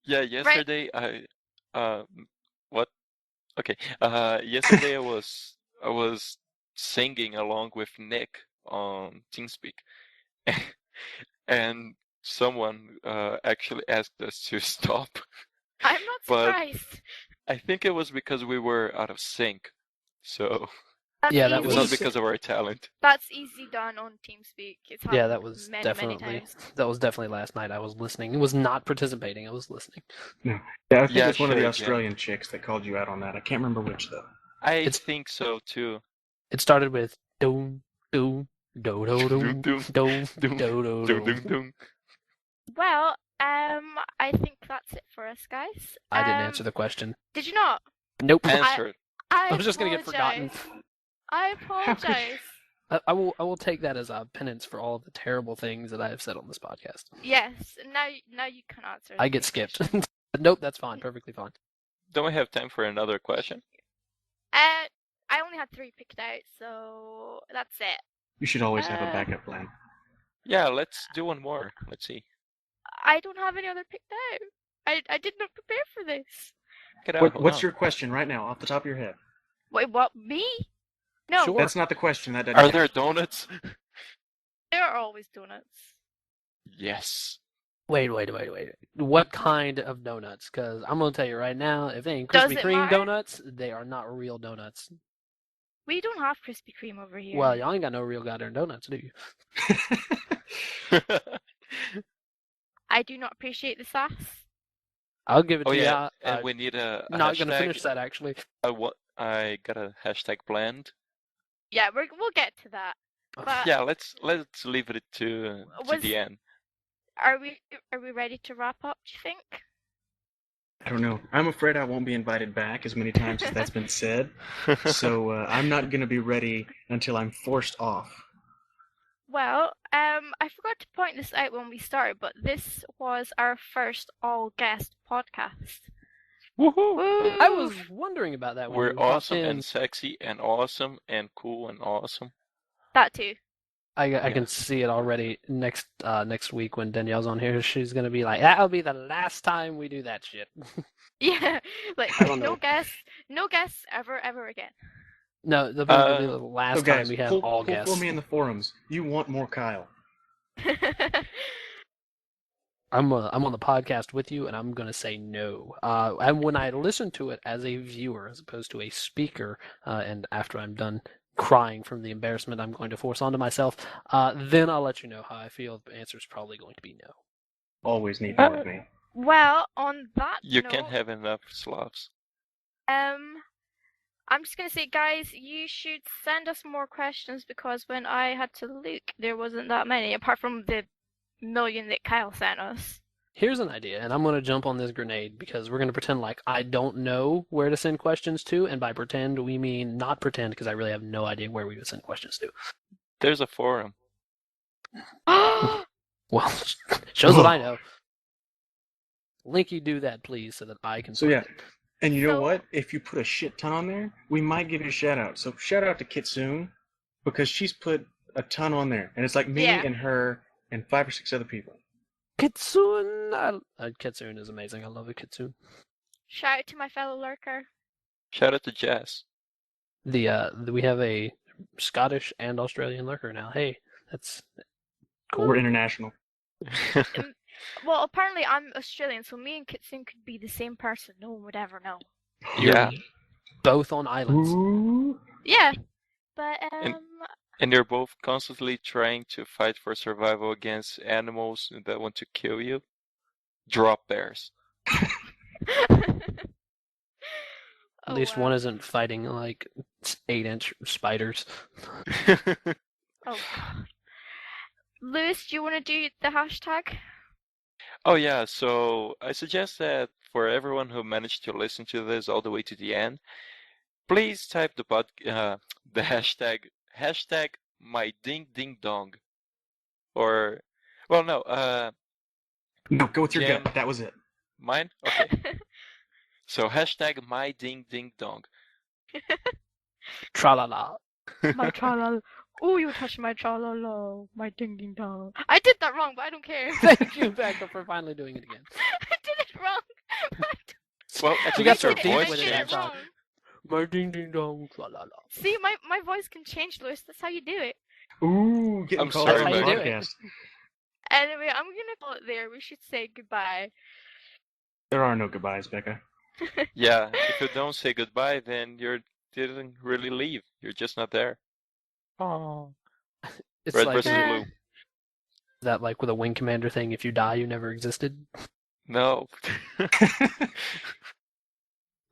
Yeah, yesterday what? Okay. Yesterday I was singing along with Nick on TeamSpeak, and someone actually asked us to stop. I'm not But- surprised. I think it was because we were out of sync, so That's Yeah, that it's easy. not was- because of our talent. That's easy done on TeamSpeak. It's Yeah, happened that was many definitely times. last night. I was listening. It was not participating. I was listening. Yeah, I think Yeah, it's one of the sure, Australian chicks that called you out on that. I can't remember which though. I think so too. It started with doom doom do do doom Doom, doom doom, do do Dum, dum, do. dum. Well, I think that's it for us, guys. I didn't answer the question. Did you not? Nope. Answer it. I was just gonna get forgotten. apologize. I apologize. I will take that as a penance for all of the terrible things that I have said on this podcast. Yes. Now you can answer. I the get skipped. question. Nope, that's fine. Perfectly fine. Don't we have time for another question? I only had 3 picked out, so that's it. You should always have a backup plan. Yeah, let's do one more. Let's see. I don't have any other picked out. I did not prepare for this. Get out. What's your question right now, off the top of your head? Wait, what? Me? No, Sure. That's not the question. That doesn't Are count. there donuts? there are always donuts. Yes. Wait. What kind of donuts? Because I'm going to tell you right now, if they ain't Does Krispy it Kreme matter? donuts, they are not real donuts. We don't have Krispy Kreme over here. Well, y'all ain't got no real goddamn donuts, do you? I do not appreciate the sass. I'll give it Oh to yeah, you. and we need a Not hashtag. going to finish that, actually. I got a hashtag planned. Yeah, we'll get to that. But Yeah, let's leave it to Was- the end. are we ready to wrap up? Do you think? I don't know. I'm afraid I won't be invited back as many times as that's been said. So I'm not going to be ready until I'm forced off. Well, I forgot to point this out when we started, but this was our first all-guest podcast. Woohoo! Woo! I was wondering about that when We're you walked awesome in. and sexy and awesome and cool and awesome. That too. I can see it already next week when Danielle's on here. She's gonna be like, "That'll be the last time we do that shit." Yeah, like I don't know. no guests ever again. No, that'll be the So last guys, time we have pull all for guests. me in the forums. You want more Kyle. I'm on the podcast with you, and I'm gonna say no. And when I listen to it as a viewer, as opposed to a speaker, and after I'm done crying from the embarrassment I'm going to force onto myself, then I'll let you know how I feel. The answer is probably going to be no. Always need more of me. Well, on that You note, can't have enough Slavs. I'm just gonna say, guys, you should send us more questions because when I had to look, there wasn't that many, apart from the million that Kyle sent us. Here's an idea, and I'm going to jump on this grenade because we're going to pretend like I don't know where to send questions to, and by pretend we mean not pretend because I really have no idea where we would send questions to. There's a forum. Well, shows what I know. Linky, do that, please, so that I can So find yeah, it. and you know So- what? If you put a shit ton on there, we might give you a shout out. So shout out to Kitsune, because she's put a ton on there, and it's like me Yeah. and her and 5 or 6 other people. Kitsune! Kitsune is amazing. I love a Kitsune. Shout out to my fellow lurker. Shout out to Jazz. We have a Scottish and Australian lurker now. Hey, that's cool. We're international. Well, apparently I'm Australian, so me and Kitsune could be the same person. No one would ever know. Yeah, Both on islands. Ooh. Yeah, but and you're both constantly trying to fight for survival against animals that want to kill you. Drop bears. At least one isn't fighting like 8-inch spiders. Oh god. Lewis, do you want to do the hashtag? Oh yeah, so I suggest that for everyone who managed to listen to this all the way to the end, please type the hashtag my ding ding dong, or well no No, go with your Jam. gut. That was it. Mine, okay. So hashtag my ding ding dong. Tra-la-la. My tra-la-la. Oh, you touched my tra-la-la. My ding-ding dong. I did that wrong, but I don't care. Thank you, Becka, for finally doing it again. I did it wrong. Well, at You got least so our deep voice with it, changed. I thought. My ding ding dong, tra-la-la. See, my voice can change, Lewis. That's how you do it. Ooh, getting I'm called sorry, on the Becca. podcast. Anyway, I'm gonna call it there. We should say goodbye. There are no goodbyes, Becca. Yeah, if you don't say goodbye, then you didn't really leave. You're just not there. Oh. It's Red like versus uh, blue. that, like with a wing commander thing. If you die, you never existed. No.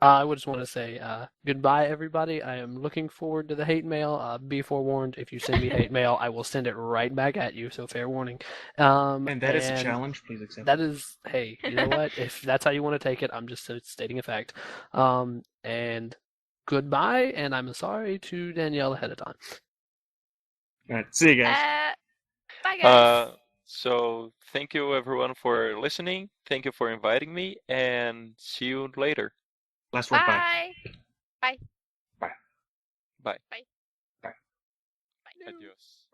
I would just want to say goodbye, everybody. I am looking forward to the hate mail. Be forewarned, if you send me hate mail, I will send it right back at you. So fair warning. And that is a challenge. Please accept. That is, hey, you know what? If that's how you want to take it, I'm just stating a fact. And goodbye, and I'm sorry to Danielle ahead of time. All right, see you guys. Bye, guys. So thank you everyone for listening. Thank you for inviting me, and see you later. Last word. Bye. Bye. Bye. Bye. Adios.